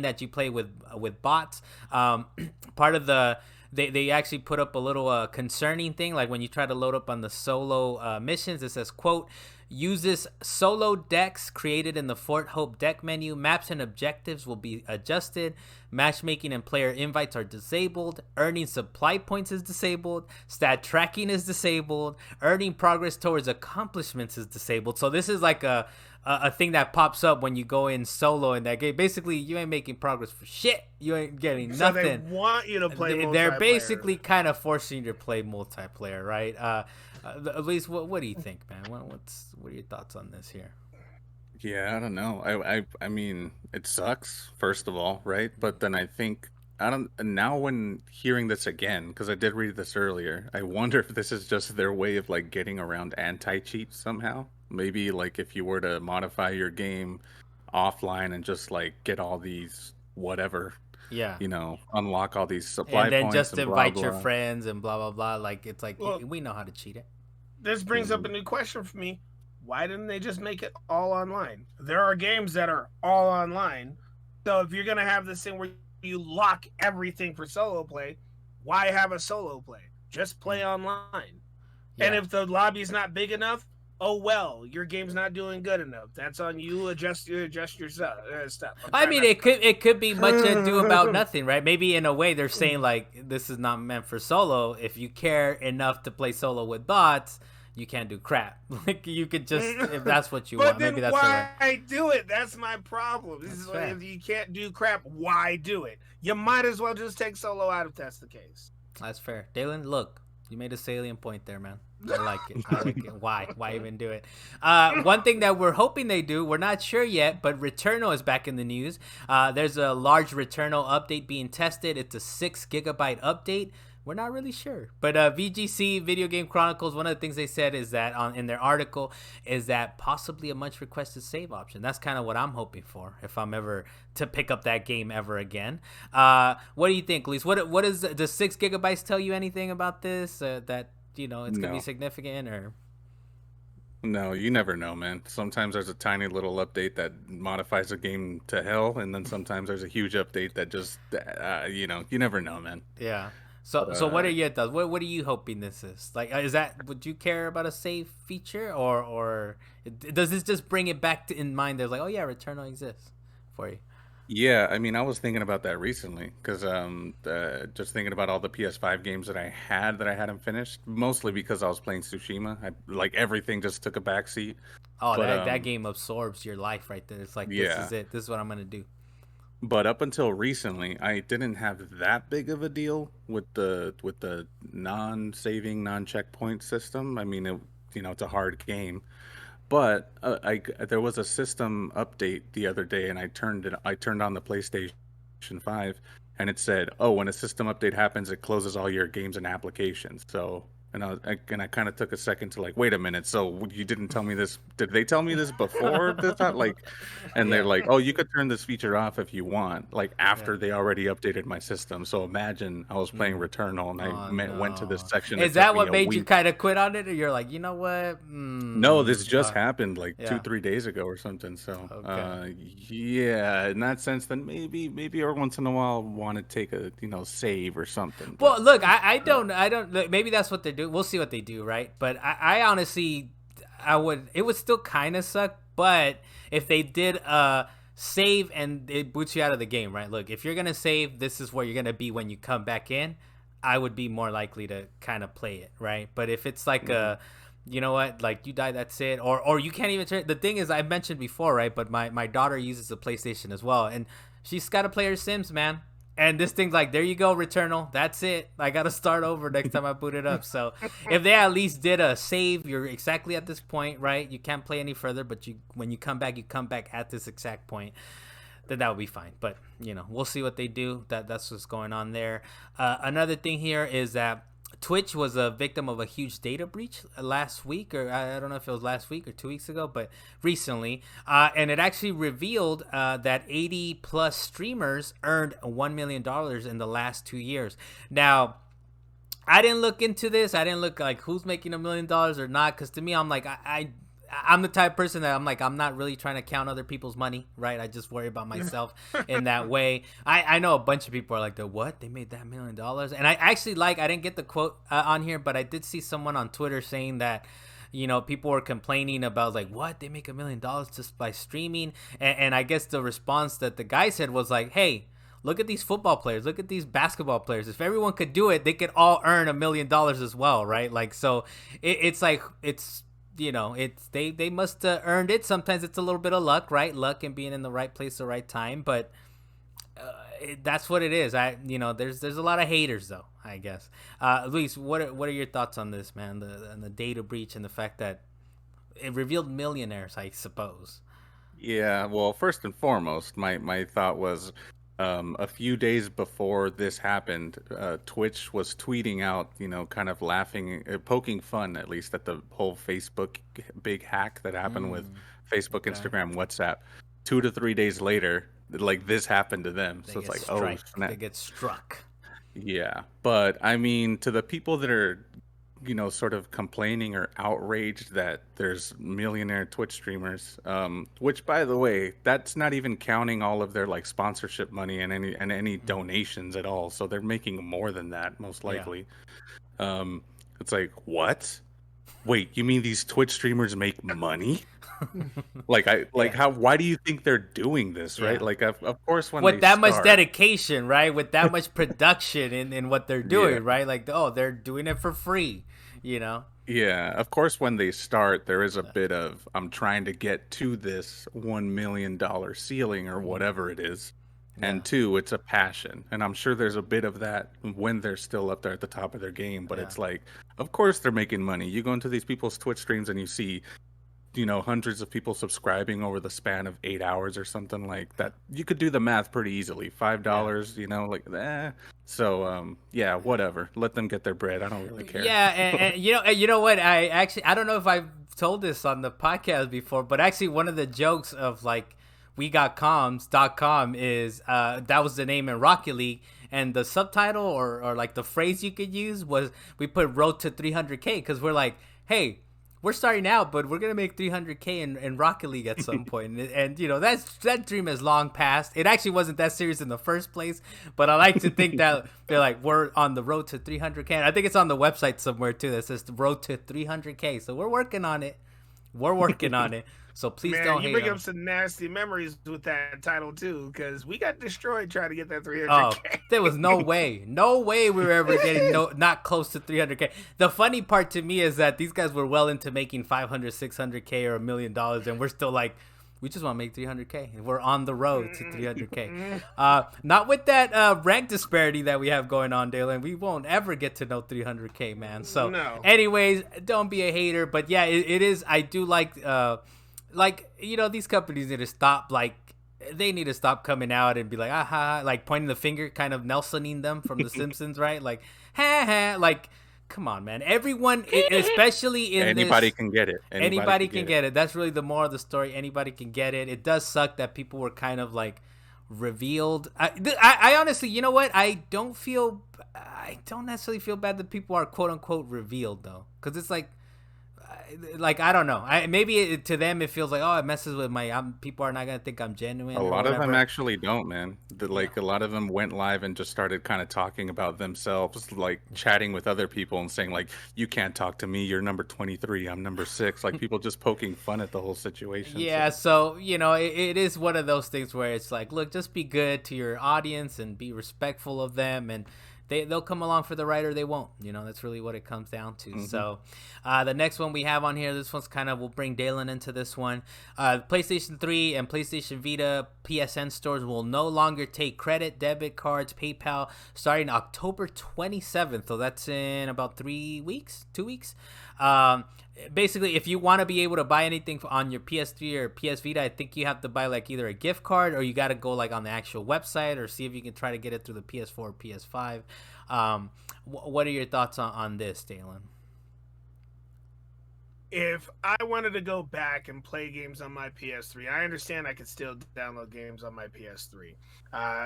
that you play with bots. Part of the they actually put up a little concerning thing, like when you try to load up on the solo missions, it says, quote, uses solo decks created in the Fort Hope deck menu. Maps and objectives will be adjusted. Matchmaking and player invites are disabled. Earning supply points is disabled. Stat tracking is disabled. Earning progress towards accomplishments is disabled. So this is like a thing that pops up when you go in solo in that game. Basically, you ain't making progress for shit. You ain't getting So nothing. they want you to play multiplayer. They're basically kind of forcing you to play multiplayer, right? At least, what do you think, man? What are your thoughts on this here? Yeah, I don't know. I mean, it sucks, first of all, right? But then I think I don't now when hearing this again, because I did read this earlier, I wonder if this is just their way of like getting around anti-cheat somehow. Maybe like if you were to modify your game offline and just like get all these whatever, Yeah. unlock all these supply And then points just and blah invite your blah. friends and blah blah blah. Like it's like Well, we know how to cheat it. this brings up Mhm. a new question for me. Why didn't they just make it all online? There are games that are all online. So if you're going to have this thing where you lock everything for solo play, why have a solo play? Just play online. Yeah. And if the lobby's not big enough, oh well, your game's not doing good enough. That's on you. Adjust your stuff. I mean, it could be much ado about nothing, right? Maybe in a way they're saying like this is not meant for solo. If you care enough to play solo with bots, you can't do crap. Like you could just if that's what you want. Maybe that's why do it? That's my problem. This is fair. if you can't do crap, why do it? You might as well just take solo out if that's the case. That's fair. Dalan, look, you made a salient point there, man. I like it. I like it. Why? Why even do it? One thing that we're hoping they do, we're not sure yet, but Returnal is back in the news. There's a large Returnal update being tested. It's a 6 gigabyte update. We're not really sure, but VGC Video Game Chronicles, one of the things they said is that in their article is that possibly a much requested save option. That's kind of what I'm hoping for if I'm ever to pick up that game ever again. What do you think, Luis? What does the 6 gigabytes tell you anything about this? That it's gonna be No. significant or? No, you never know, man. Sometimes there's a tiny little update that modifies a game to hell, and then sometimes there's a huge update that just, you never know, man. Yeah. So what are your thoughts? What are you hoping this is? Like, would you care about a save feature or does this just bring it back in mind? There's like, oh yeah, Returnal exists for you. Yeah, I mean, I was thinking about that recently because just thinking about all the PS5 games that I hadn't finished, mostly because I was playing Tsushima. Like everything just took a backseat. Oh, But that game absorbs your life right there. It's like this yeah, is it. This is what I'm gonna do. but up until recently, I didn't have that big of a deal with the non-saving, non-checkpoint system. I mean, it's a hard game. But there was a system update the other day, and I turned on the PlayStation 5, and it said, "Oh, when a system update happens, it closes all your games and applications." So, and I kind of took a second to like, wait a minute. So you didn't tell me this? Did they tell me this before this? Like, and they're Yeah. like, "Oh, you could turn this feature off if you want." Like Yeah. after they already updated my system. So imagine I was playing Mm. Returnal, and Oh went to this no. section. It Is took that me what a made you week. kind of quit on it, or you're like, you know what? No, this just happened like two, Yeah. 3 days ago or something. So, Okay. yeah, in that sense, then maybe every once in a while want to take a save or something. Well, But look, I don't. Look, maybe that's what they're doing. We'll see what they do, right? But I honestly, it would still kind of suck. But if they did save and it boots you out of the game, right? Look, if you're gonna save, this is where you're gonna be when you come back in. I would be more likely to kind of play it, right? But if it's like mhm. you know what, like you die, that's it, or you can't even turn. The thing is, I mentioned before, right? But my daughter uses the PlayStation as well, and she's got to play her Sims, man. And this thing's like, there you go, Returnal. That's it. I got to start over next time I boot it up. So if they at least did a save, you're exactly at this point, right? You can't play any further, but when you come back at this exact point. Then that would be fine. But, we'll see what they do. That's what's going on there. Another thing here is that Twitch was a victim of a huge data breach last week, or I don't know if it was last week or 2 weeks ago, but recently. And it actually revealed that 80 plus streamers earned $1 million in the last 2 years. Now, I didn't look into this. I didn't look like who's making $1 million or not, because to me, I'm like, I'm the type of person that I'm like, I'm not really trying to count other people's money, right? I just worry about myself in that way. I know a bunch of people are like, what? They made that $1 million? And I actually I didn't get the quote on here, but I did see someone on Twitter saying that, people were complaining about like, what? They make $1 million just by streaming? And I guess the response that the guy said was like, hey, look at these football players. Look at these basketball players. If everyone could do it, they could all earn $1 million as well, right? Like, so it's like, it's, it's they must have earned it. Sometimes it's a little bit of luck, right? Luck and being in the right place at the right time, but that's what it is. There's a lot of haters though, I guess. Luis, what are your thoughts on this, man? The data breach and the fact that it revealed millionaires, I suppose. Yeah, well, first and foremost, my thought was, a few days before this happened, Twitch was tweeting out, kind of laughing, poking fun at least at the whole Facebook big hack that happened with Facebook, Instagram, WhatsApp. 2 to 3 days later, like this happened to them. So it's like, oh, snap. They get struck. Yeah, but I mean, to the people that are, sort of complaining or outraged that there's millionaire Twitch streamers, which, by the way, that's not even counting all of their like sponsorship money and any donations at all. So they're making more than that, most likely. Yeah. It's like, what? Wait, you mean these Twitch streamers make money? How? Why do you think they're doing this, right? Yeah. Like, of course, when with that much dedication, right? With that much production in what they're doing, right? Like, they're doing it for free, Yeah, of course, when they start, there is a bit of, I'm trying to get to this $1 million ceiling or whatever it is. Yeah. And 2, it's a passion. And I'm sure there's a bit of that when they're still up there at the top of their game. But it's like, of course they're making money. You go into these people's Twitch streams and you see, hundreds of people subscribing over the span of 8 hours or something like that. You could do the math pretty easily. $5, like that. So, yeah, whatever. Let them get their bread. I don't really care. Yeah, and you know what? I don't know if I've told this on the podcast before, but actually one of the jokes of like WeGotComms.com is that was the name in Rocket League, and the subtitle or like the phrase you could use was we put road to 300K because we're like, hey, we're starting out, but we're gonna make 300K in Rocket League at some point, and that dream has long passed. It actually wasn't that serious in the first place, but I like to think that they're like, we're on the road to 300K. And I think it's on the website somewhere too that says the road to 300K. So we're working on it. So please don't hate. You bring up some nasty memories with that title too, because we got destroyed trying to get that 300K. Oh, there was no way we were ever getting not close to 300K. The funny part to me is that these guys were well into making 500, 600K or $1 million, and we're still like, we just want to make 300K. We're on the road to 300K. Not with that rank disparity that we have going on, Dalan. We won't ever get to know 300K, man. So, anyways, don't be a hater. But yeah, it is. I do like these companies need to stop. Like, they need to stop coming out and be like, aha, like pointing the finger, kind of Nelsoning them from The Simpsons, right? Like, ha ha, like. Come on, man. Everyone, especially in anybody can get it. Anybody can get it. That's really the moral of the story. Anybody can get it. It does suck that people were kind of like revealed. I honestly, you know what? I don't necessarily feel bad that people are quote unquote revealed though, because it's like I don't know. Maybe to them it feels like, oh, it messes with people are not gonna think I'm genuine. A lot of them actually don't, man. A lot of them went live and just started kind of talking about themselves, like chatting with other people and saying like, you can't talk to me, you're number 23, I'm number 6. Like people just poking fun at the whole situation. Yeah, so it is one of those things where it's like, look, just be good to your audience and be respectful of them, and they'll come along for the ride or they won't. That's really what it comes down to. So the next one we have on here, this one's we'll bring Dalan into this one. PlayStation 3 and PlayStation Vita PSN stores will no longer take credit, debit cards, PayPal starting October 27th. So that's in about 2 weeks. Basically, if you want to be able to buy anything on your PS3 or PS Vita, I think you have to buy either a gift card or you got to go on the actual website or see if you can try to get it through the PS4 or PS5. What are your thoughts on this, Dalan? If I wanted to go back and play games on my PS3, I understand I could still download games on my PS3,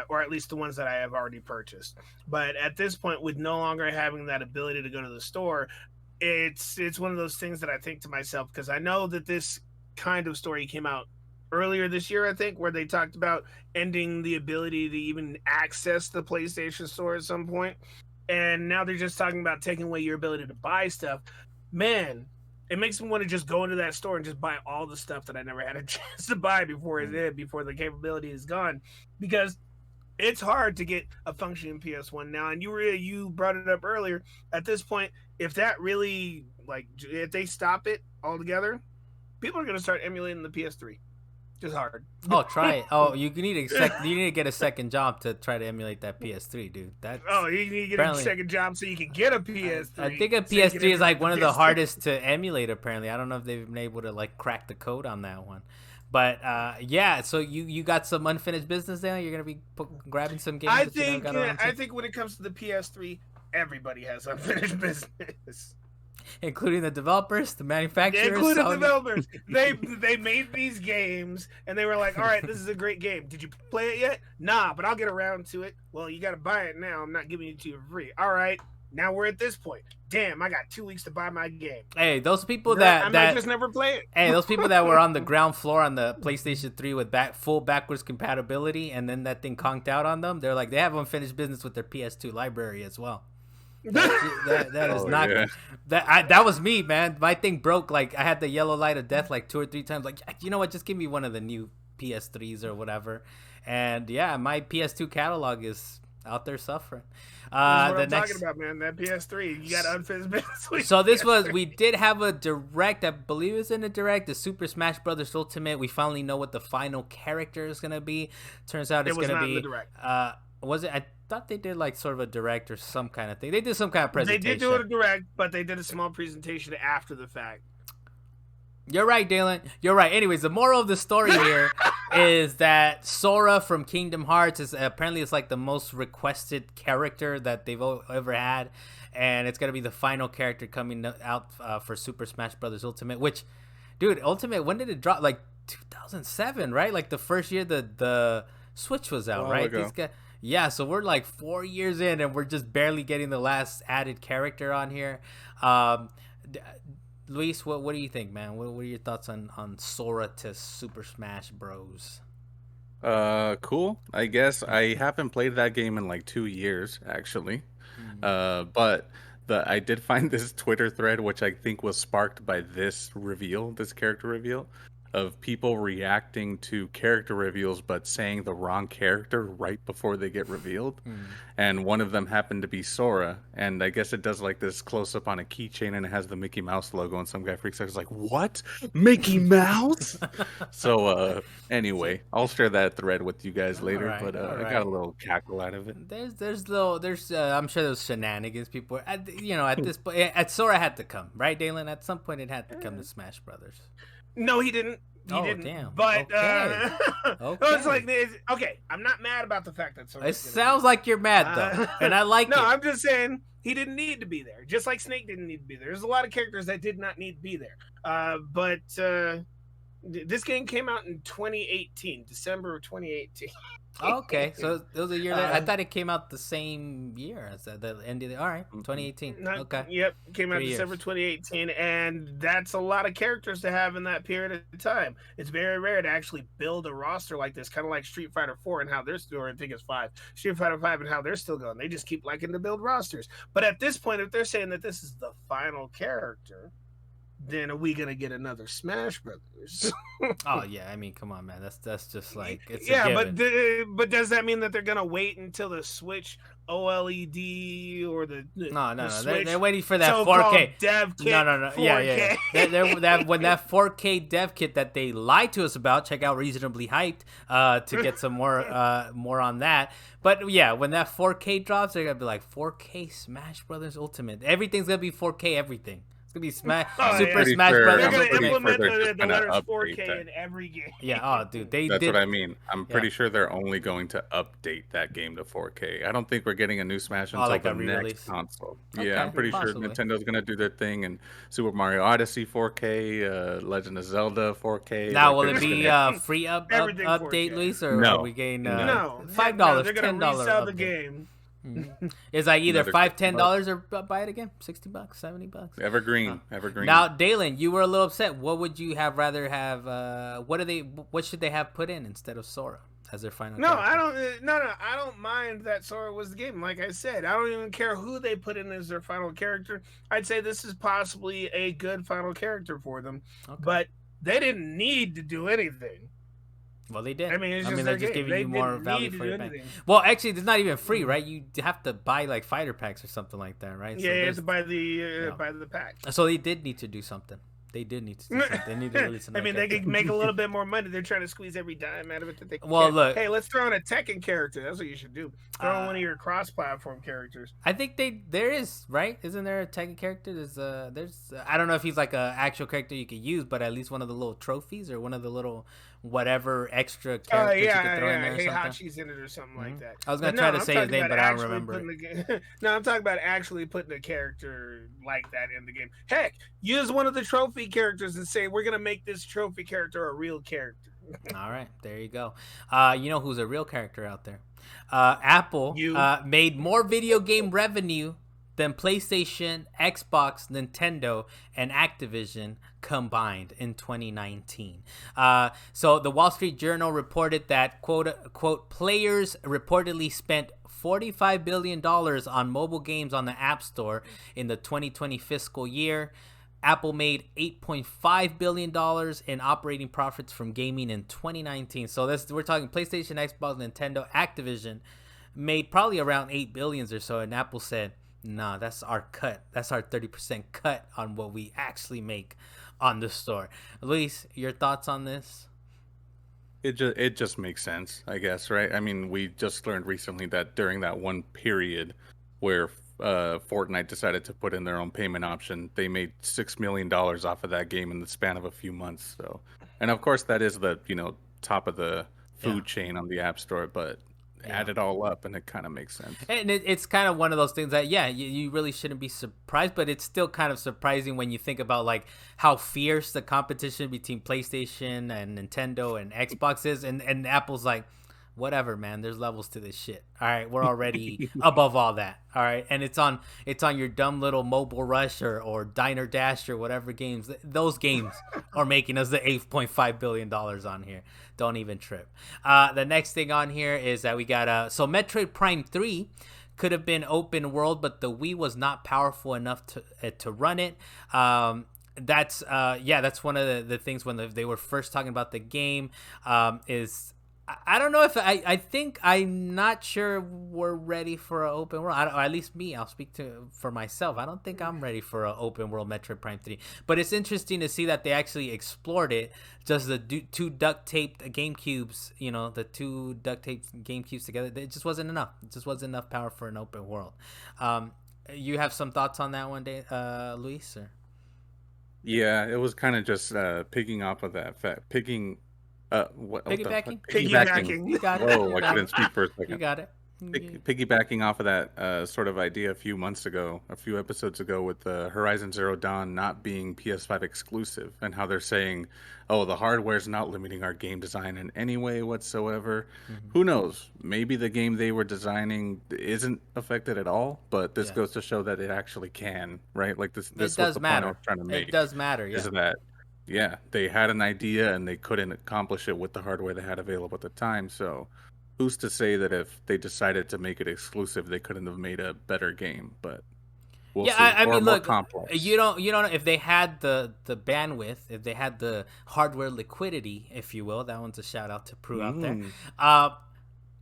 or at least the ones that I have already purchased. But at this point, with no longer having that ability to go to the store, it's one of those things that I think to myself, because I know that this kind of story came out earlier this year, I think, where they talked about ending the ability to even access the PlayStation Store at some point. And now they're just talking about taking away your ability to buy stuff. Man, it makes me want to just go into that store and just buy all the stuff that I never had a chance to buy before the capability is gone. Because it's hard to get a functioning PS1 now. And you brought it up earlier. At this point, if that really, if they stop it altogether, people are going to start emulating the PS3. Just hard. Oh, try it. Oh, you need to get a second job to try to emulate that PS3, dude. You need to get a second job so you can get a PS3. I think a PS3 is one of the hardest to emulate. Apparently, I don't know if they've been able to crack the code on that one. But yeah, so you got some unfinished business there. You're gonna be grabbing some games. I think when it comes to the PS3, everybody has unfinished business, including the developers, the manufacturers. Including the developers. They made these games and they were like, "All right, this is a great game. Did you play it yet? Nah, but I'll get around to it. Well, you got to buy it now. I'm not giving it to you for free. All right." Now we're at this point. Damn, I got 2 weeks to buy my game. Hey, those people I might just never play it. Hey, those people that were on the ground floor on the PlayStation 3 with full backwards compatibility, and then that thing conked out on them. They're like, they have unfinished business with their PS2 library as well. That is not. Yeah. That was me, man. My thing broke. I had the yellow light of death 2 or 3 times. You know what? Just give me one of the new PS3s or whatever. And yeah, my PS2 catalog is out there suffering. That's what I'm talking about, man. That PS3, you got unfinished business. So we did have a direct, I believe it's in a direct, the Super Smash Brothers Ultimate. We finally know what the final character is going to be. Turns out it's going to be. In the direct. Was it? I thought they did sort of a direct or some kind of thing. They did some kind of presentation. They did do a direct, but they did a small presentation after the fact. You're right, Dalan. You're right. Anyways, the moral of the story here is that Sora from Kingdom Hearts is apparently the most requested character that they've ever had, and it's gonna be the final character coming out for Super Smash Brothers Ultimate. Which, dude, Ultimate, when did it drop? 2007, right? The first year the Switch was out, right? Yeah, so we're 4 years in, and we're just barely getting the last added character on here. Luis, what do you think, man? What are your thoughts on Sora to Super Smash Bros? Cool. I guess I haven't played that game in 2 years, actually. But I did find this Twitter thread, which I think was sparked by this character reveal, of people reacting to character reveals but saying the wrong character right before they get revealed. And one of them happened to be Sora, and I guess it does this close up on a keychain and it has the Mickey Mouse logo, and some guy freaks out. He's like, "What? Mickey Mouse?" So anyway, I'll share that thread with you guys later. Right, but I got a little cackle out of it. There's I'm sure there's shenanigans. People at this point, Sora had to come, right, Dalan? At some point it had to come to Smash Brothers. No, he didn't. He didn't. Damn. But okay. It's okay. I'm not mad about the fact that. It sounds like you're mad though, and I like it. No, I'm just saying he didn't need to be there. Just like Snake didn't need to be there. There's a lot of characters that did not need to be there. But this game came out in 2018, December of 2018. Okay, so it was a year later. I thought it came out the same year as the end of the. All right, 2018. Okay. Yep, came out December 2018, and that's a lot of characters to have in that period of time. It's very rare to actually build a roster like this, kind of like Street Fighter 4 and how they're still, or I think it's 5, Street Fighter 5 and how they're still going. They just keep liking to build rosters. But at this point, if they're saying that this is the final character, then are we gonna get another Smash Brothers? Oh yeah, I mean, come on, man. That's just like it's a Yeah, given. but does that mean that they're gonna wait until the Switch OLED or No, the no, no. They're Switch waiting for that so-called 4K. dev No, kit no, no. Yeah, yeah, yeah. 4K? That when that 4K dev kit that they lied to us about. Check out Reasonably Hyped to get some more on that. But yeah, when that 4K drops, they're gonna be like 4K Smash Brothers Ultimate. Everything's gonna be 4K. Everything. It's gonna be Oh, Super yeah. Smash Sure, Brothers They're gonna pretty Ultimate. sure implement they're just the gonna letters update 4K that. in every game. Yeah. Oh, dude, they That's did. what I mean. I'm Yeah. pretty sure they're only going to update that game to 4K. I don't think we're getting a new Smash Oh, until like the a re-release. next console. Okay, Yeah, I'm pretty sure possibly. Nintendo's gonna do their thing, and Super Mario Odyssey 4K, Legend of Zelda 4K. Now, Like will they're it just be gonna. free Everything update, 4K. Luis, or are we No, getting no, No, heck no. $5, They're gonna $10 resell the update? game. It's like either another $5, $60. $10 or buy it again, $60, $70. Evergreen, Evergreen. Now, Dalan, you were a little upset. What would you have rather have? What should they have put in instead of Sora as their final? No, character? I don't. No, I don't mind that Sora was the game. Like I said, I don't even care who they put in as their final character. I'd say this is possibly a good final character for them, Okay. but they didn't need to do anything. Well, they did. I mean, it's they're just just their game. giving They you more didn't value need for to your do bank. anything. Well, actually, it's not even free, right? You have to buy like fighter packs or something like that, right? Yeah, you have there's- to buy the pack. So they did need to do something. They did need to do something. They need to release I another mean, they character. could make a little bit more money. They're trying to squeeze every dime out of it that they can. Well, get. look. Hey, let's throw in a Tekken character. That's what you should do. Throw in one of your cross-platform characters. I think there is, right? Isn't there a Tekken character? There's I don't know if he's like a actual character you could use, but at least one of the little trophies or one of the little whatever extra characters you could throw in there or something. Heihachi's in it or something like that. I was gonna But try no, to I'm say his talking name, about but I don't actually remember it. No, I'm talking about actually putting a character like that in the game. Heck, use one of the trophy characters and say we're gonna make this trophy character a real character. All right, there you go. You know who's a real character out there? Apple made more video game revenue than PlayStation, Xbox, Nintendo, and Activision combined in 2019. So the Wall Street Journal reported that, quote, players reportedly spent $45 billion on mobile games on the App Store in the 2020 fiscal year. Apple made $8.5 billion in operating profits from gaming in 2019. So we're talking PlayStation, Xbox, Nintendo, Activision made probably around $8 billion or so. And Apple said, nah, that's our cut. That's our 30% cut on what we actually make on the store. Luis, your thoughts on this? It just makes sense, I guess, right? I mean, we just learned recently that during that one period where Fortnite decided to put in their own payment option, they made $6 million off of that game in the span of a few months. So, and of course, that is the top of the food chain on the App Store, but add it all up and it kind of makes sense. And it's kind of one of those things that you really shouldn't be surprised, but it's still kind of surprising when you think about like how fierce the competition between PlayStation and Nintendo and Xbox is, and Apple's like, whatever, man, there's levels to this shit. All right, we're already above all that. All right, and it's on your dumb little Mobile Rush or Diner Dash or whatever games. Those games are making us the $8.5 billion on here. Don't even trip. The next thing on here is that we got so Metroid Prime 3 could have been open world, but the Wii was not powerful enough to run it. That's one of the things when they were first talking about the game. Is I don't know if I think I'm not sure we're ready for an open world. Or at least me, I'll speak for myself. I don't think I'm ready for an open world Metroid Prime 3. But it's interesting to see that they actually explored it. Just the two duct taped GameCubes, the two duct taped GameCubes together. It just wasn't enough. It just wasn't enough power for an open world. You have some thoughts on that one, Luis? Or? Yeah, it was kind of just picking off of that fact. Piggybacking? Piggybacking. You got it. Whoa, I couldn't speak for a second. You got it. Piggybacking off of that sort of idea a few episodes ago with Horizon Zero Dawn not being PS5 exclusive, and how they're saying, oh, the hardware's not limiting our game design in any way whatsoever. Mm-hmm. Who knows? Maybe the game they were designing isn't affected at all, but this goes to show that it actually can, right? Like this was the point I was trying to make. It does matter, yeah. Is that, they had an idea and they couldn't accomplish it with the hardware they had available at the time, so who's to say that if they decided to make it exclusive, they couldn't have made a better game? But We'll Yeah, see, I or mean, more look, complex. you don't if they had the bandwidth, if they had the hardware liquidity, if you will. That one's a shout out to Prue out there. Mm.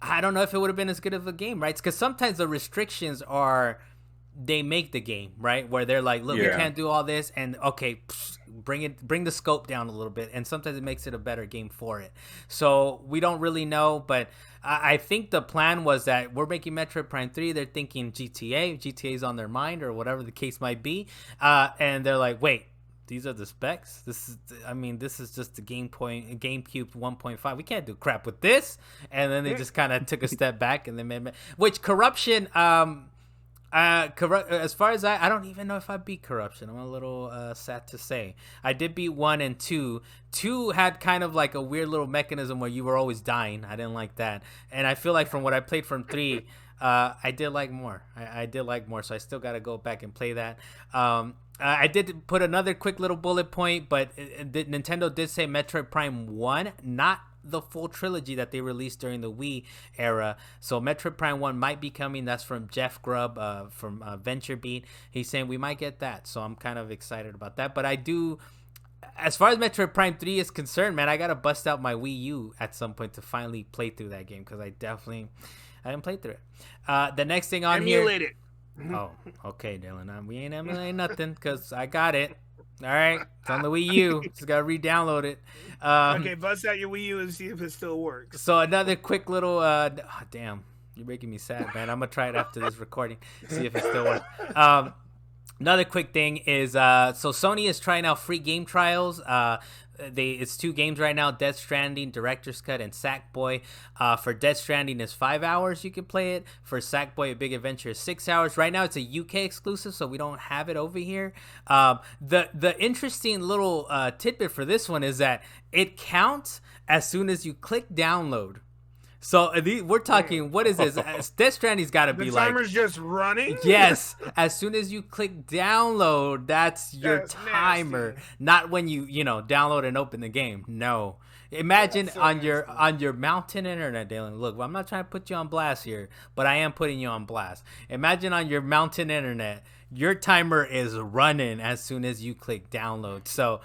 I don't know if it would have been as good of a game, right? Because sometimes the restrictions are they make the game, right, where they're like, look, we Yeah. can't do all this, and okay, bring the scope down a little bit, and sometimes it makes it a better game for it. So we don't really know, but I think the plan was that we're making Metroid Prime 3. They're thinking GTA's on their mind, or whatever the case might be, and they're like, wait, these are the specs. This is just the GameCube 1.5. We can't do crap with this. And then they just kind of took a step back, and they made which corruption. As far as I don't even know if I beat Corruption. I'm a little sad to say. I did beat 1 and 2. 2 had kind of like a weird little mechanism where you were always dying. I didn't like that. And I feel like from what I played from 3, I did like more. I did like more, so I still got to go back and play that. I did put another quick little bullet point, but Nintendo did say Metroid Prime 1, not the full trilogy that they released during the Wii era. So Metroid Prime 1 might be coming. That's from Jeff Grubb from VentureBeat. He's saying we might get that. So I'm kind of excited about that. But I do, as far as Metroid Prime 3 is concerned, man, I got to bust out my Wii U at some point to finally play through that game, because I didn't play through it. The next thing on Emulate here. it. Oh, okay, Dylan. We ain't emulating nothing, because I got it. All right, it's on the Wii U. Just gotta re-download it. Okay, bust out your Wii U and see if it still works. So another quick little. Damn, you're making me sad, man. I'm gonna try it after this recording, see if it still works. Another quick thing is, so Sony is trying out free game trials. It's 2 games right now: Death Stranding, Director's Cut, and Sackboy. For Death Stranding is 5 hours you can play it. For Sackboy: A Big Adventure is 6 hours. Right now it's a UK exclusive, so we don't have it over here. The interesting little tidbit for this one is that it counts as soon as you click download. So we're talking, what is this? Death Stranding's got to be like... The timer's just running? Yes. As soon as you click download, that's your timer. Nasty. Not when you download and open the game. No. Imagine So on your mountain internet, Dalan. Look, I'm not trying to put you on blast here, but I am putting you on blast. Imagine on your mountain internet, your timer is running as soon as you click download. So...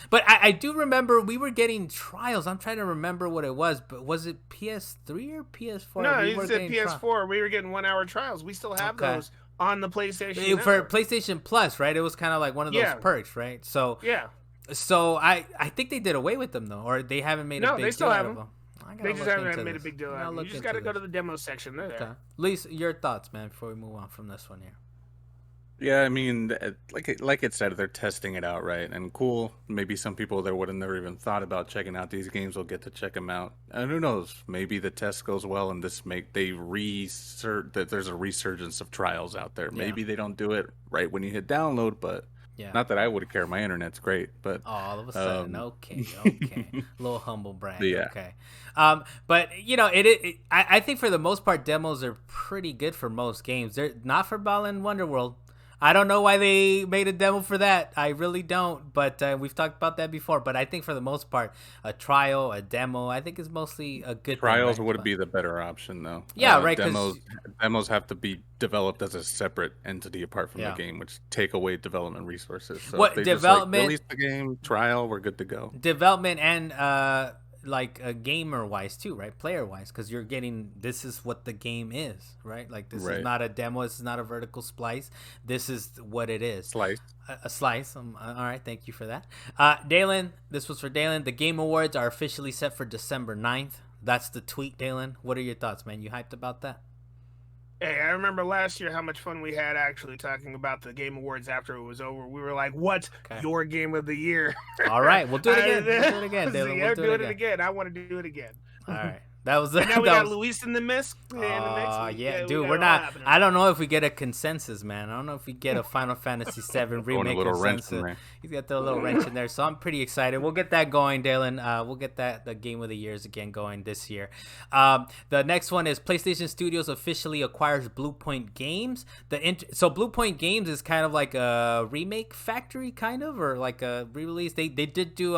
but I do remember we were getting trials. I'm trying to remember what it was, but was it PS3 or PS4? No, you said PS4. We were getting 1 hour trials. We still have those on the PlayStation for Network. PlayStation Plus, right? It was kind of like one of those perks, right? So yeah. So I think they did away with them though, or they haven't made a big they still deal have out of them. them. They just haven't made a big deal out of it. You just got to go to the demo section. They're there. Okay. Lisa, your thoughts, man, before we move on from this one here. Yeah, I mean, like it said, they're testing it out, right? And cool. Maybe some people that would have never even thought about checking out these games will get to check them out. And who knows? Maybe the test goes well, and that there's a resurgence of trials out there. Maybe they don't do it right when you hit download, but not that I would care. My internet's great, but all of a sudden, okay, little humble brag, yeah. Okay. But I think for the most part, demos are pretty good for most games. They're not for Balan Wonderworld. I don't know why they made a demo for that. I really don't, but we've talked about that before. But I think for the most part, a trial, a demo, I think is mostly a good trials thing, would be the better option, though. Yeah, right. Demos have to be developed as a separate entity apart from the game, which take away development resources. So what if they development? Just, release the game trial, we're good to go. Development and gamer wise too, right? Player wise, because you're getting, this is what the game is, right? Like this is not a demo, this is not a vertical splice, this is what it is. Slice. A slice. All right, thank you for that. Dalan, this was for Dalan. The Game Awards are officially set for December 9th. That's the tweet, Dalan. What are your thoughts, man? You hyped about that? Hey, I remember last year how much fun we had actually talking about the Game Awards after it was over. We were like, what's your game of the year? All right, we'll do it again. We'll do it again, Dylan. We'll do it again. I want to do it again. All right. That was and now we got Luis in the mix. Yeah, dude, we're not. I don't know if we get a consensus, man. I don't know if we get a Final Fantasy VII remake consensus. He's got the little wrench in there, so I'm pretty excited. We'll get that going, Dalan. We'll get the Game of the Years again going this year. The next one is PlayStation Studios officially acquires Blue Point Games. So Blue Point Games is kind of like a remake factory, kind of, or like a re-release. They did do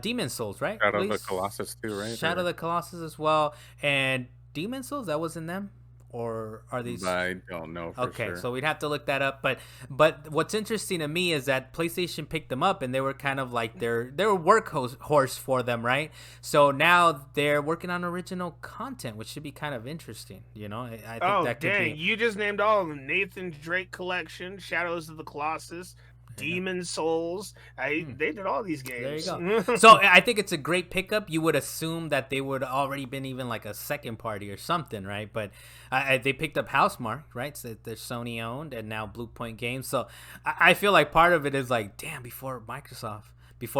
Demon Souls, right? Shadow of the Colossus too, right? Shadow of the Colossus as well, and Demon Souls, that was in them, or are these? I don't know for Okay, sure. so we'd have to look that up. But what's interesting to me is that PlayStation picked them up, and they were kind of like they were workhorse for them, right? So now they're working on original content, which should be kind of interesting. I think that could dang! be. You just named all of them: Nathan Drake Collection, Shadows of the Colossus, Demon Souls. They did all these games. There you go. So I think it's a great pickup. You would assume that they would already been even like a second party or something, right? But they picked up Housemarque, right? So they're Sony owned, and now Blue Point Games. So I feel like part of it is like, damn, before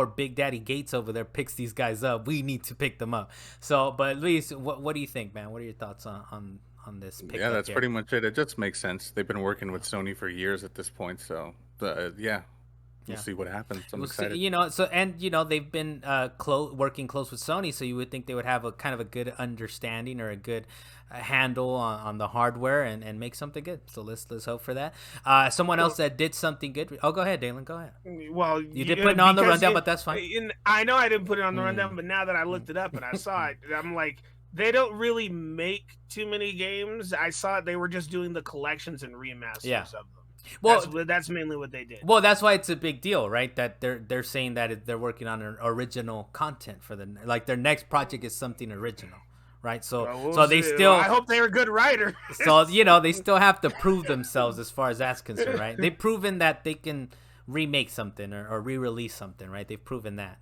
Big Daddy Gates over there picks these guys up, we need to pick them up. So, but Luis, what do you think, man? What are your thoughts on this pickup? Yeah, that's pretty much it. It just makes sense. They've been working with Sony for years at this point, so we'll see what happens. I'm excited. See, they've been working close with Sony, so you would think they would have a kind of a good understanding or a good handle on the hardware and make something good. So let's hope for that. Someone else that did something good. Oh, go ahead, Dalan. Go ahead. Well, you did put it on the rundown, but that's fine. I know I didn't put it on the rundown, but now that I looked it up and I saw it, I'm like, they don't really make too many games. I saw it; they were just doing the collections and remasters of them. Well, that's mainly what they did. Well, that's why it's a big deal, right? That they're saying that they're working on original content for their next project is something original, right? So they still. I hope they're a good writer. So they still have to prove themselves as far as that's concerned, right? They've proven that they can remake something or re-release something, right? They've proven that.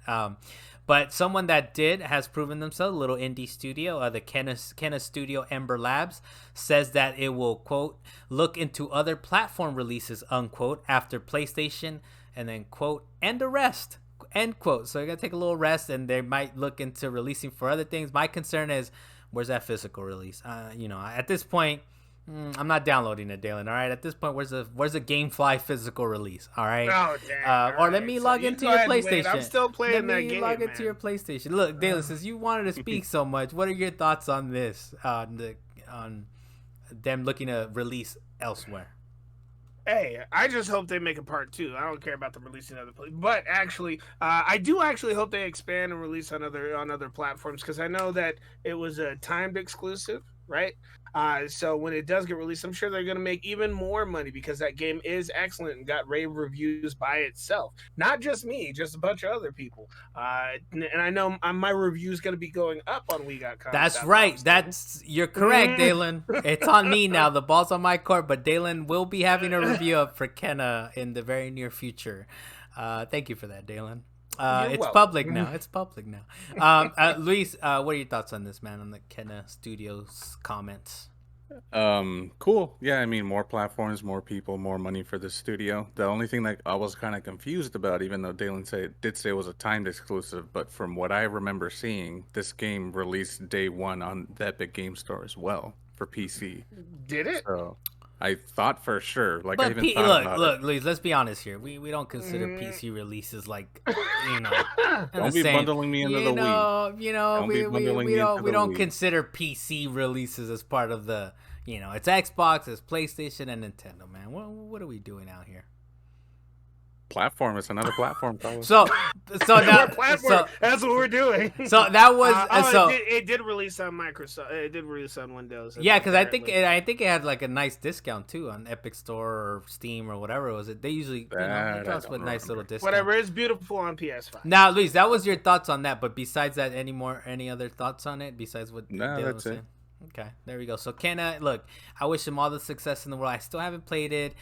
But someone that has proven themselves, a little indie studio, the Kenna Studio Ember Labs, says that it will, quote, look into other platform releases, unquote, after PlayStation, and then, quote, and the rest, end quote. So you're going to take a little rest, and they might look into releasing for other things. My concern is, where's that physical release? At this point, I'm not downloading it, Dalan. All right. At this point, where's the GameFly physical release? All right. Oh, damn. Or let me log into your PlayStation. I'm still playing that game. Log into your PlayStation. Look, Dalan, since you wanted to speak so much, what are your thoughts on this? On them looking to release elsewhere? Hey, I just hope they make a part 2. I don't care about them releasing other places. But actually, I do actually hope they expand and release on other platforms, because I know that it was a timed exclusive, right? So when it does get released, I'm sure they're going to make even more money, because that game is excellent and got rave reviews by itself. Not just me, just a bunch of other people. And I know my review is going to be going up on We.Got.com. That's right. You're correct, Dalan. It's on me now. The ball's on my court, but Dalan will be having a review up for Kenna in the very near future. Thank you for that, Dalan. It's public now. It's public now. Luis, what are your thoughts on this, man? On the Kenna Studios comments? Cool. Yeah, I mean, more platforms, more people, more money for the studio. The only thing that I was kind of confused about, even though Dalan did say it was a timed exclusive, but from what I remember seeing, this game released day one on the Epic Game Store as well for PC. Did it? So I thought for sure. Like, but I even thought about look, Luis, let's be honest here. We don't consider PC releases like, Don't be bundling me into the Wii. We don't consider PC releases as part of the, it's Xbox, it's PlayStation, and Nintendo, man. What are we doing out here? Platform. It's another platform. So now, that's what we're doing. So that was it did release on Microsoft. It did release on Windows. Yeah, because I think it had like a nice discount too on Epic Store or Steam or whatever it was. They usually with nice little discount. Whatever is beautiful on PS5. Now, Luis, that was your thoughts on that. But besides that, any other thoughts on it besides what Dale was saying? Okay, there we go. So Kenna, look, I wish him all the success in the world. I still haven't played it.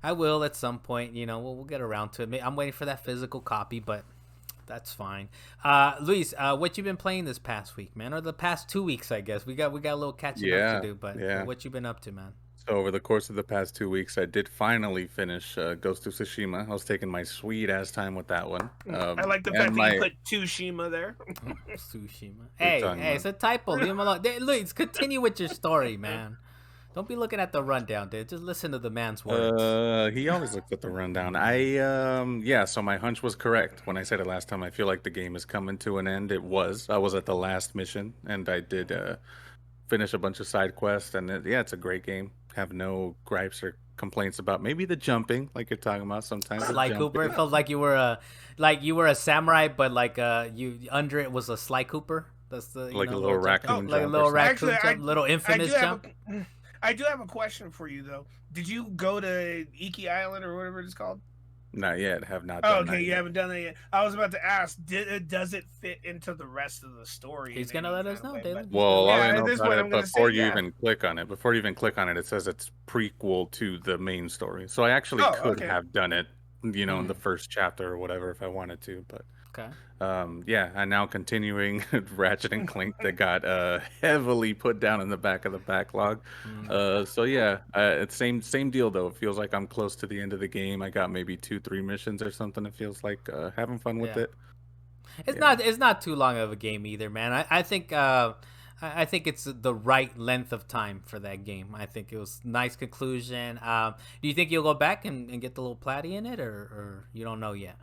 I will at some point, we'll get around to it. I'm waiting for that physical copy, but that's fine. Luis, what you been playing this past week, man, or the past 2 weeks? I guess we got a little catching up to do, but what you been up to, man? So over the course of the past 2 weeks, I did finally finish Ghost of Tsushima. I was taking my sweet ass time with that one. I like the fact that you put Tsushima there. Tsushima. Hey, it's a typo. Leave him alone. Luis, continue with your story, man. Don't be looking at the rundown, dude. Just listen to the man's words. He always looks at the rundown. So my hunch was correct when I said it last time. I feel like the game is coming to an end. It was. I was at the last mission, and I did finish a bunch of side quests, and it's a great game. Have no gripes or complaints about maybe the jumping, like you're talking about sometimes. Sly Cooper. It felt like you were a samurai, but you under it was a Sly Cooper. That's the like a little raccoon, like a little raccoon jump, little infamous jump. I do have a question for you though. Did you go to Iki Island or whatever it's called? Not yet. Have not Oh, done okay, that you yet. haven't done that yet. I was about to ask, does it fit into the rest of the story He's in gonna any let kind us of know, way? But Dalan. He's gonna Well, let all us I yeah, know. at know this about point, it I'm gonna say before you yeah. even click on it, it says it's prequel to the main story. So I actually Oh, could okay. have done it, in the Mm, first chapter or whatever if I wanted to. But okay. yeah, and now continuing Ratchet and Clank that got heavily put down in the back of the backlog. Mm, So yeah, it's same deal though. It feels like I'm close to the end of the game. I got maybe 2, 3 missions or something. It feels like having fun with yeah. it. It's Yeah. not too long of a game either, man. I think I think it's the right length of time for that game. I think it was nice conclusion. Do you think you'll go back and get the little platy in it, or you don't know yet?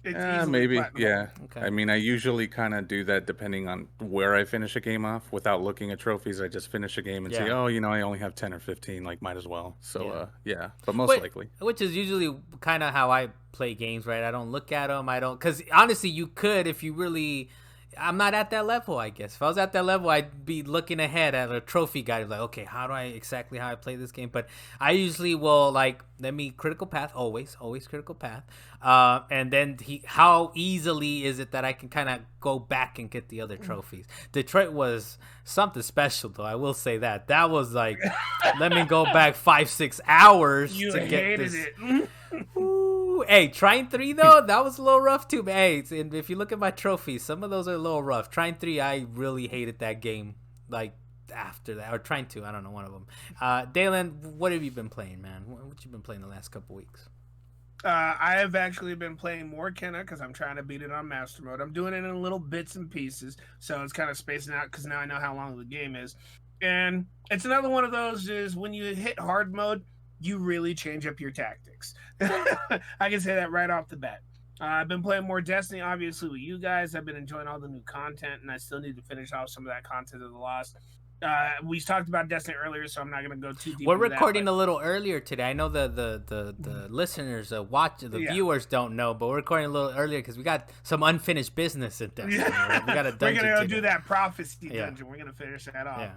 It's easily Maybe, platinable. yeah. Okay. I mean, I usually kind of do that depending on where I finish a game off without looking at trophies. I just finish a game and see, Yeah. oh, I only have 10 or 15, like, might as well. So, Yeah. yeah, but most Wait, likely. which is usually kind of how I play games, right? I don't look at them. I don't, because honestly, you could if you really. I'm not at that level, I guess. If I was at that level, I'd be looking ahead at a trophy guide, like, okay, how I play this game? But I usually will let me critical path, always critical path, and then how easily is it that I can kind of go back and get the other trophies? Detroit was something special, though. I will say that was like, let me go back 5-6 hours You to get hated this. it. Ooh, hey, Trine 3 though, that was a little rough too. Hey, and if you look at my trophies, some of those are a little rough. Trine 3, I really hated that game. Like after that, or Trine 2, I don't know, one of them. Dalan, what have you been playing, man? What you been playing the last couple weeks? I have actually been playing more Kenna because I'm trying to beat it on Master Mode. I'm doing it in little bits and pieces, so it's kind of spacing out because now I know how long the game is. And it's another one of those is when you hit hard mode, you really change up your tactics. I can say that right off the bat. I've been playing more Destiny, obviously, with you guys. I've been enjoying all the new content, and I still need to finish off some of that content of the Lost. We talked about Destiny earlier, so I'm not going to go too deep. We're into recording that, a little earlier today. I know the listeners, the yeah. viewers don't know, but we're recording a little earlier because we got some unfinished business in Destiny. Yeah. Right? We got a We're dungeon gonna go to do that prophecy Yeah. dungeon. We're gonna finish that off. Yeah.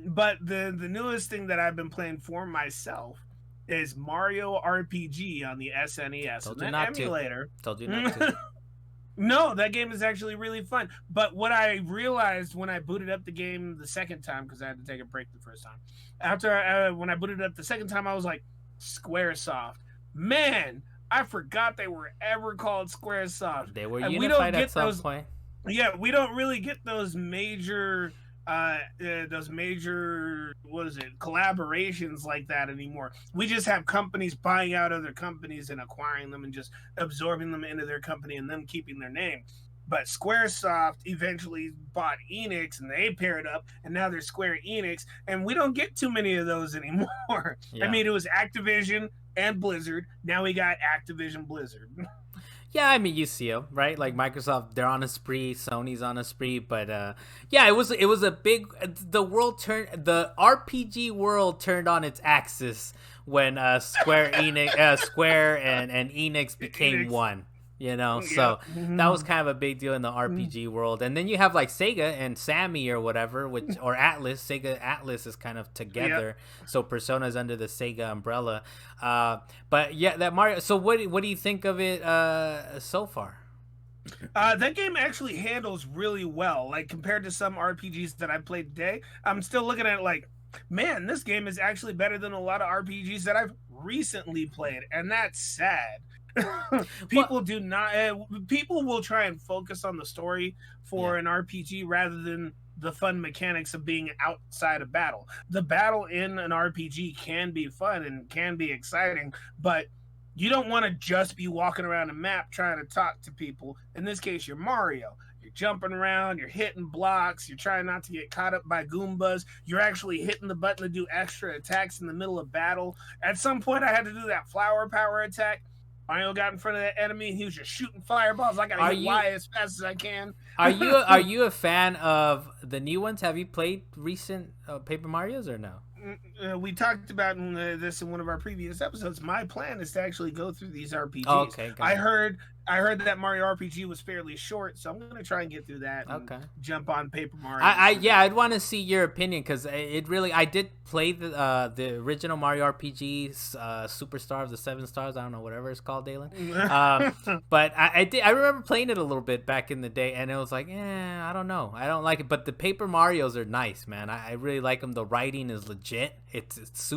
But the newest thing that I've been playing for myself is Mario RPG on the SNES. Told and you that not emulator. to. Told you not to. No, that game is actually really fun. But what I realized when I booted up the game the second time, because I had to take a break the first time, when I booted up the second time, I was like, Squaresoft. Man, I forgot they were ever called Squaresoft. They were And unified at some point. Yeah, we don't really get those major what is it, collaborations like that anymore. We just have companies buying out other companies and acquiring them and just absorbing them into their company and them keeping their name. But Squaresoft eventually bought Enix and they paired up and now they're Square Enix, and we don't get too many of those anymore. Yeah. I mean, it was Activision and Blizzard. Now we got Activision Blizzard. Yeah, I mean, you see them, right? Like Microsoft, they're on a spree. Sony's on a spree, but yeah, it was a big. The RPG world turned on its axis when Square and Enix became Enix. one. So that was kind of a big deal in the RPG world. And then you have like Sega and Sammy or whatever, or Atlas. Sega Atlas is kind of together. So Persona's under the Sega umbrella. But yeah, that Mario. So what do you think of it so far? That game actually handles really well. Like compared to some RPGs that I played today, I'm still looking at it like, man, this game is actually better than a lot of RPGs that I've recently played, and that's sad. People will try and focus on the story for an RPG rather than the fun mechanics of being outside of battle. The battle in an RPG can be fun and can be exciting, but you don't want to just be walking around a map trying to talk to people. In this case, you're Mario. You're jumping around, you're hitting blocks, you're trying not to get caught up by Goombas. You're actually hitting the button to do extra attacks in the middle of battle. At some point, I had to do that flower power attack. Mario got in front of that enemy and he was just shooting fireballs. I gotta hit Y as fast as I can. Are you a fan of the new ones? Have you played recent Paper Mario's or no? We talked about this in one of our previous episodes. My plan is to actually go through these RPGs. Oh, okay, got I it. heard that Mario RPG was fairly short, so I'm gonna try and get through that and jump on Paper Mario. I'd want to see your opinion because I did play the original Mario RPG, Superstar of the Seven Stars. I don't know, whatever it's called, Dalan. But I remember playing it a little bit back in the day, and it was like, I don't know, I don't like it. But the Paper Marios are nice, man. I really like them. The writing is legit. It's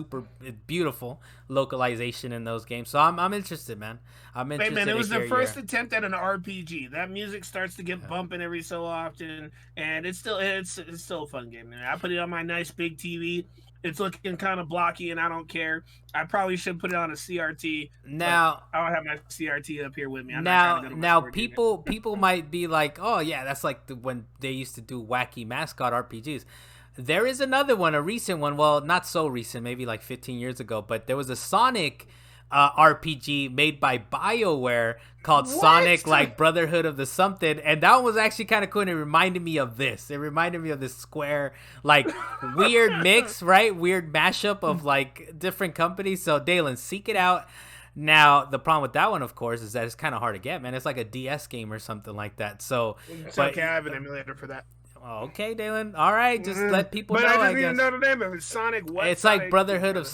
beautiful localization in those games. So I'm interested, man. I'm interested. Hey, man, it was the first attempt at an RPG. That music starts to get bumping every so often, and it's still a fun game, man. I put it on my nice big TV. It's looking kind of blocky, and I don't care. I probably should put it on a CRT. Now I don't have my CRT up here with me. Now people might be like, oh yeah, that's like when they used to do wacky mascot RPGs. There is another one, a recent one. Well, not so recent, maybe like 15 years ago. But there was a Sonic RPG made by BioWare called Sonic like Brotherhood of the something, and that one was actually kind of cool. And it reminded me of this. It reminded me of this Square like weird mix, right? Weird mashup of like different companies. So Dalan, seek it out. Now, the problem with that one, of course, is that it's kind of hard to get, man. It's like a DS game or something like that. So it's okay. I have an emulator for that. Okay, Dalan. All right, just let people know. But I guess. didn't even know the name of it. Sonic what? It's Sonic like Brotherhood of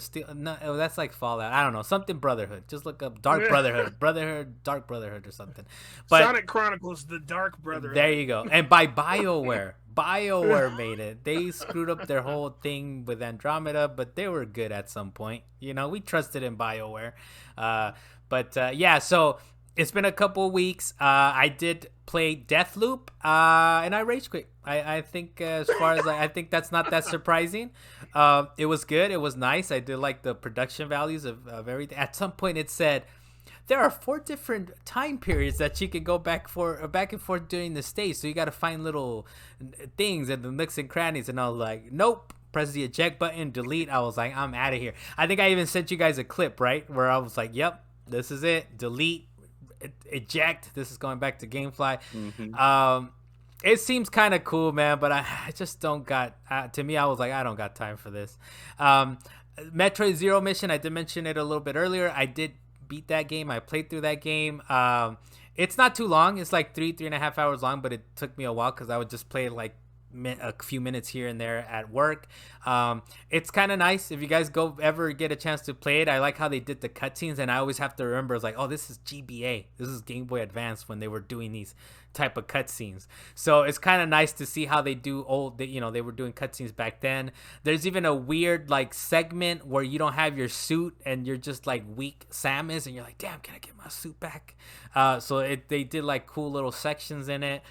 Steel. No, that's like Fallout. I don't know, something Brotherhood. Just look up Dark Brotherhood, Dark Brotherhood, or something. But Sonic Chronicles: The Dark Brotherhood. There you go. And by BioWare. BioWare made it. They screwed up their whole thing with Andromeda, but they were good at some point. You know, we trusted in BioWare. Yeah. So it's been a couple of weeks. I did play Deathloop, and I rage quit. I think as far as I think that's not that surprising. It was good. It was nice. I did like the production values of everything. At some point, it said there are 4 different time periods that you can go back and forth during the stage. So you got to find little things and the nooks and crannies. And I was like, nope. Press the eject button, delete. I was like, I'm out of here. I think I even sent you guys a clip, right, where I was like, yep, this is it. Delete. Eject. This is going back to GameFly. Mm-hmm. It seems kind of cool, man, but I just don't got. To me, I was like, I don't got time for this. Metroid Zero Mission. I did mention it a little bit earlier. I did beat that game. I played through that game. It's not too long. It's like 3.5 hours long, but it took me a while because I would just play like a few minutes here and there at work. It's kind of nice if you guys ever get a chance to play it. I like how they did the cutscenes, and I always have to remember, it's like, oh, this is GBA, this is Game Boy Advance when they were doing these type of cutscenes. So it's kind of nice to see how they do they were doing cutscenes back then. There's even a weird like segment where you don't have your suit and you're just like weak Samus, and you're like, damn, can I get my suit back? They did like cool little sections in it.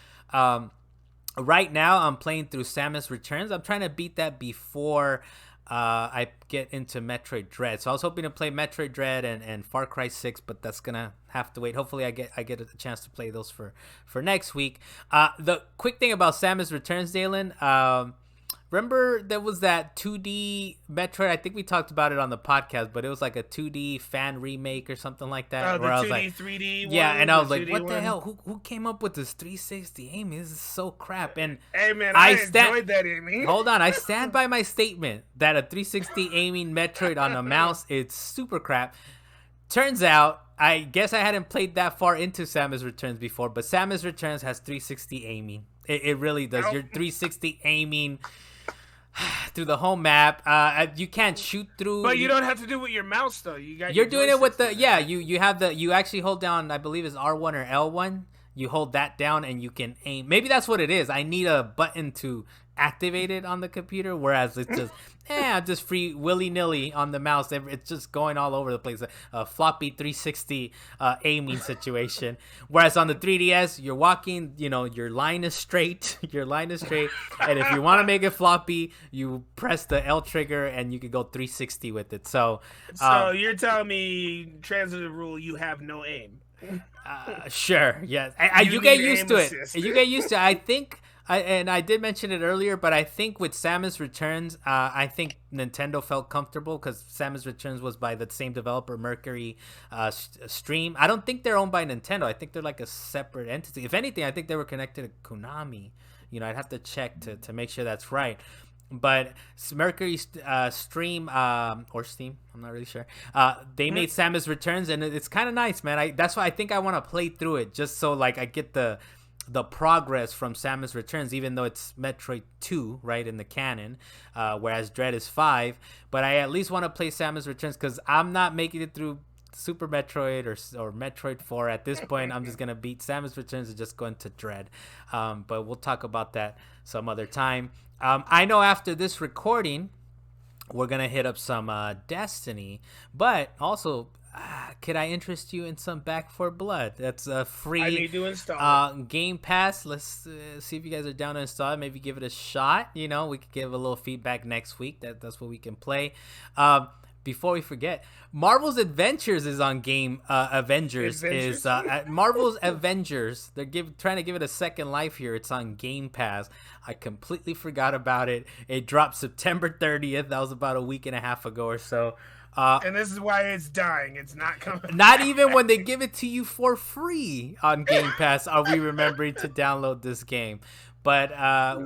Right now, I'm playing through Samus Returns. I'm trying to beat that before I get into Metroid Dread. So I was hoping to play Metroid Dread and Far Cry 6, but that's gonna have to wait. Hopefully, I get a chance to play those for next week. The quick thing about Samus Returns, Dalan. Remember there was that 2D Metroid? I think we talked about it on the podcast, but it was like a 2D fan remake or something like that. Oh, the 2D, 3D one? Yeah, and I was like, what the hell? Who came up with this 360 aiming? This is so crap. And hey, man, I enjoyed that aiming. Hold on. I stand by my statement that a 360 aiming Metroid on a mouse is super crap. Turns out, I guess I hadn't played that far into Samus Returns before, but Samus Returns has 360 aiming. It really does. You're 360 aiming through the whole map. You can't shoot through. But you don't have to do it with your mouse though. You're doing it with the You have you actually hold down, I believe it's R1 or L1. You hold that down and you can aim. Maybe that's what it is. I need a button to activate it on the computer, whereas it's just just free willy-nilly on the mouse. It's just going all over the place, a floppy 360 aiming situation. Whereas on the 3DS, you're walking, your line is straight. And if you want to make it floppy, you press the L trigger and you can go 360 with it. So you're telling me, transitive rule, you have no aim. Sure, yes. You get used to it. You get used to it. I think I did mention it earlier, but I think with Samus Returns, I think Nintendo felt comfortable because Samus Returns was by the same developer, Mercury Stream. I don't think they're owned by Nintendo. I think they're like a separate entity. If anything, I think they were connected to Konami. I'd have to check to make sure that's right. But Mercury Stream or Steam, I'm not really sure. They made Samus Returns, and it's kind of nice, man. That's why I think I want to play through it just so like I get the progress from Samus Returns, even though it's Metroid 2, right, in the canon, whereas Dread is 5. But I at least want to play Samus Returns because I'm not making it through Super Metroid or Metroid 4 at this point. I'm just gonna beat Samus Returns and just go into Dread. But we'll talk about that some other time. I know after this recording, we're going to hit up some Destiny, but also, could I interest you in some Back 4 Blood? That's a free I need to install Game Pass. Let's see if you guys are down to install it. Maybe give it a shot. We could give a little feedback next week. That's what we can play. Before we forget, Marvel's Adventures is on Game Avengers. Is Marvel's Avengers. They're trying to give it a second life here. It's on Game Pass. I completely forgot about it. It dropped September 30th. That was about a week and a half ago or so. And this is why it's dying. It's not coming. Not even when they give it to you for free on Game Pass are we remembering to download this game. But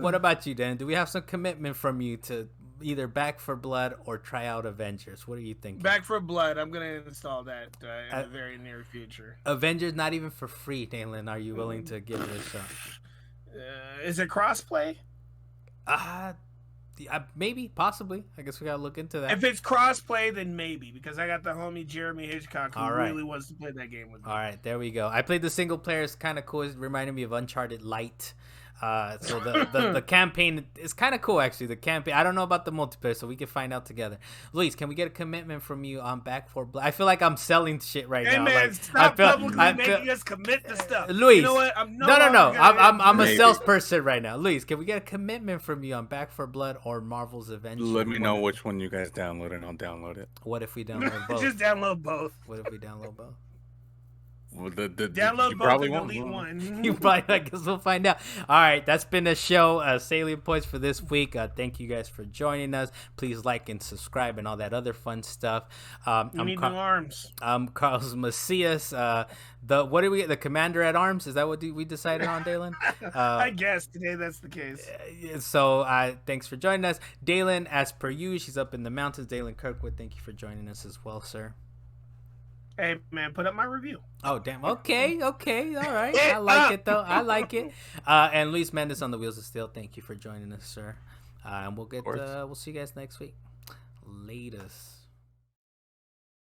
what about you, Dan? Do we have some commitment from you to either Back 4 Blood or try out Avengers? What are you thinking? Back 4 Blood. I'm going to install that in the very near future. Avengers, not even for free, Dalan. Are you willing to give it a shot? Is it crossplay? Maybe, possibly. I guess we gotta look into that. If it's crossplay, then maybe, because I got the homie Jeremy Hitchcock who really wants to play that game with me. All right, there we go. I played the single player. It's kind of cool. It reminded me of Uncharted Light. So the campaign is kind of cool, actually. The campaign. I don't know about the multiplayer, so we can find out together. Luis, can we get a commitment from you on Back 4 Blood? I feel like I'm selling shit right now. Hey man, stop publicly making us commit to stuff. Luis, you know what? No. I'm a salesperson right now. Luis, can we get a commitment from you on Back 4 Blood or Marvel's Avengers? Let me know which one you guys download, and I'll download it. What if we download both? Just download both. What if we download both? Well, download both and delete one. You probably, I guess we'll find out. All right, that's been the show. Salient Points for this week. Thank you guys for joining us. Please like and subscribe and all that other fun stuff. We need new arms. I'm Carlos Macias. What did we get? The Commander at Arms? Is that what we decided on, Dalan? I guess today that's the case. So thanks for joining us, Dalan. As per usual, she's up in the mountains. Dalan Kirkwood, thank you for joining us as well, sir. Hey man, put up my review. Oh damn. Okay. All right. I like it though. I like it. And Luis Mendes on the Wheels of Steel. Thank you for joining us, sir. And we'll see you guys next week. Latest.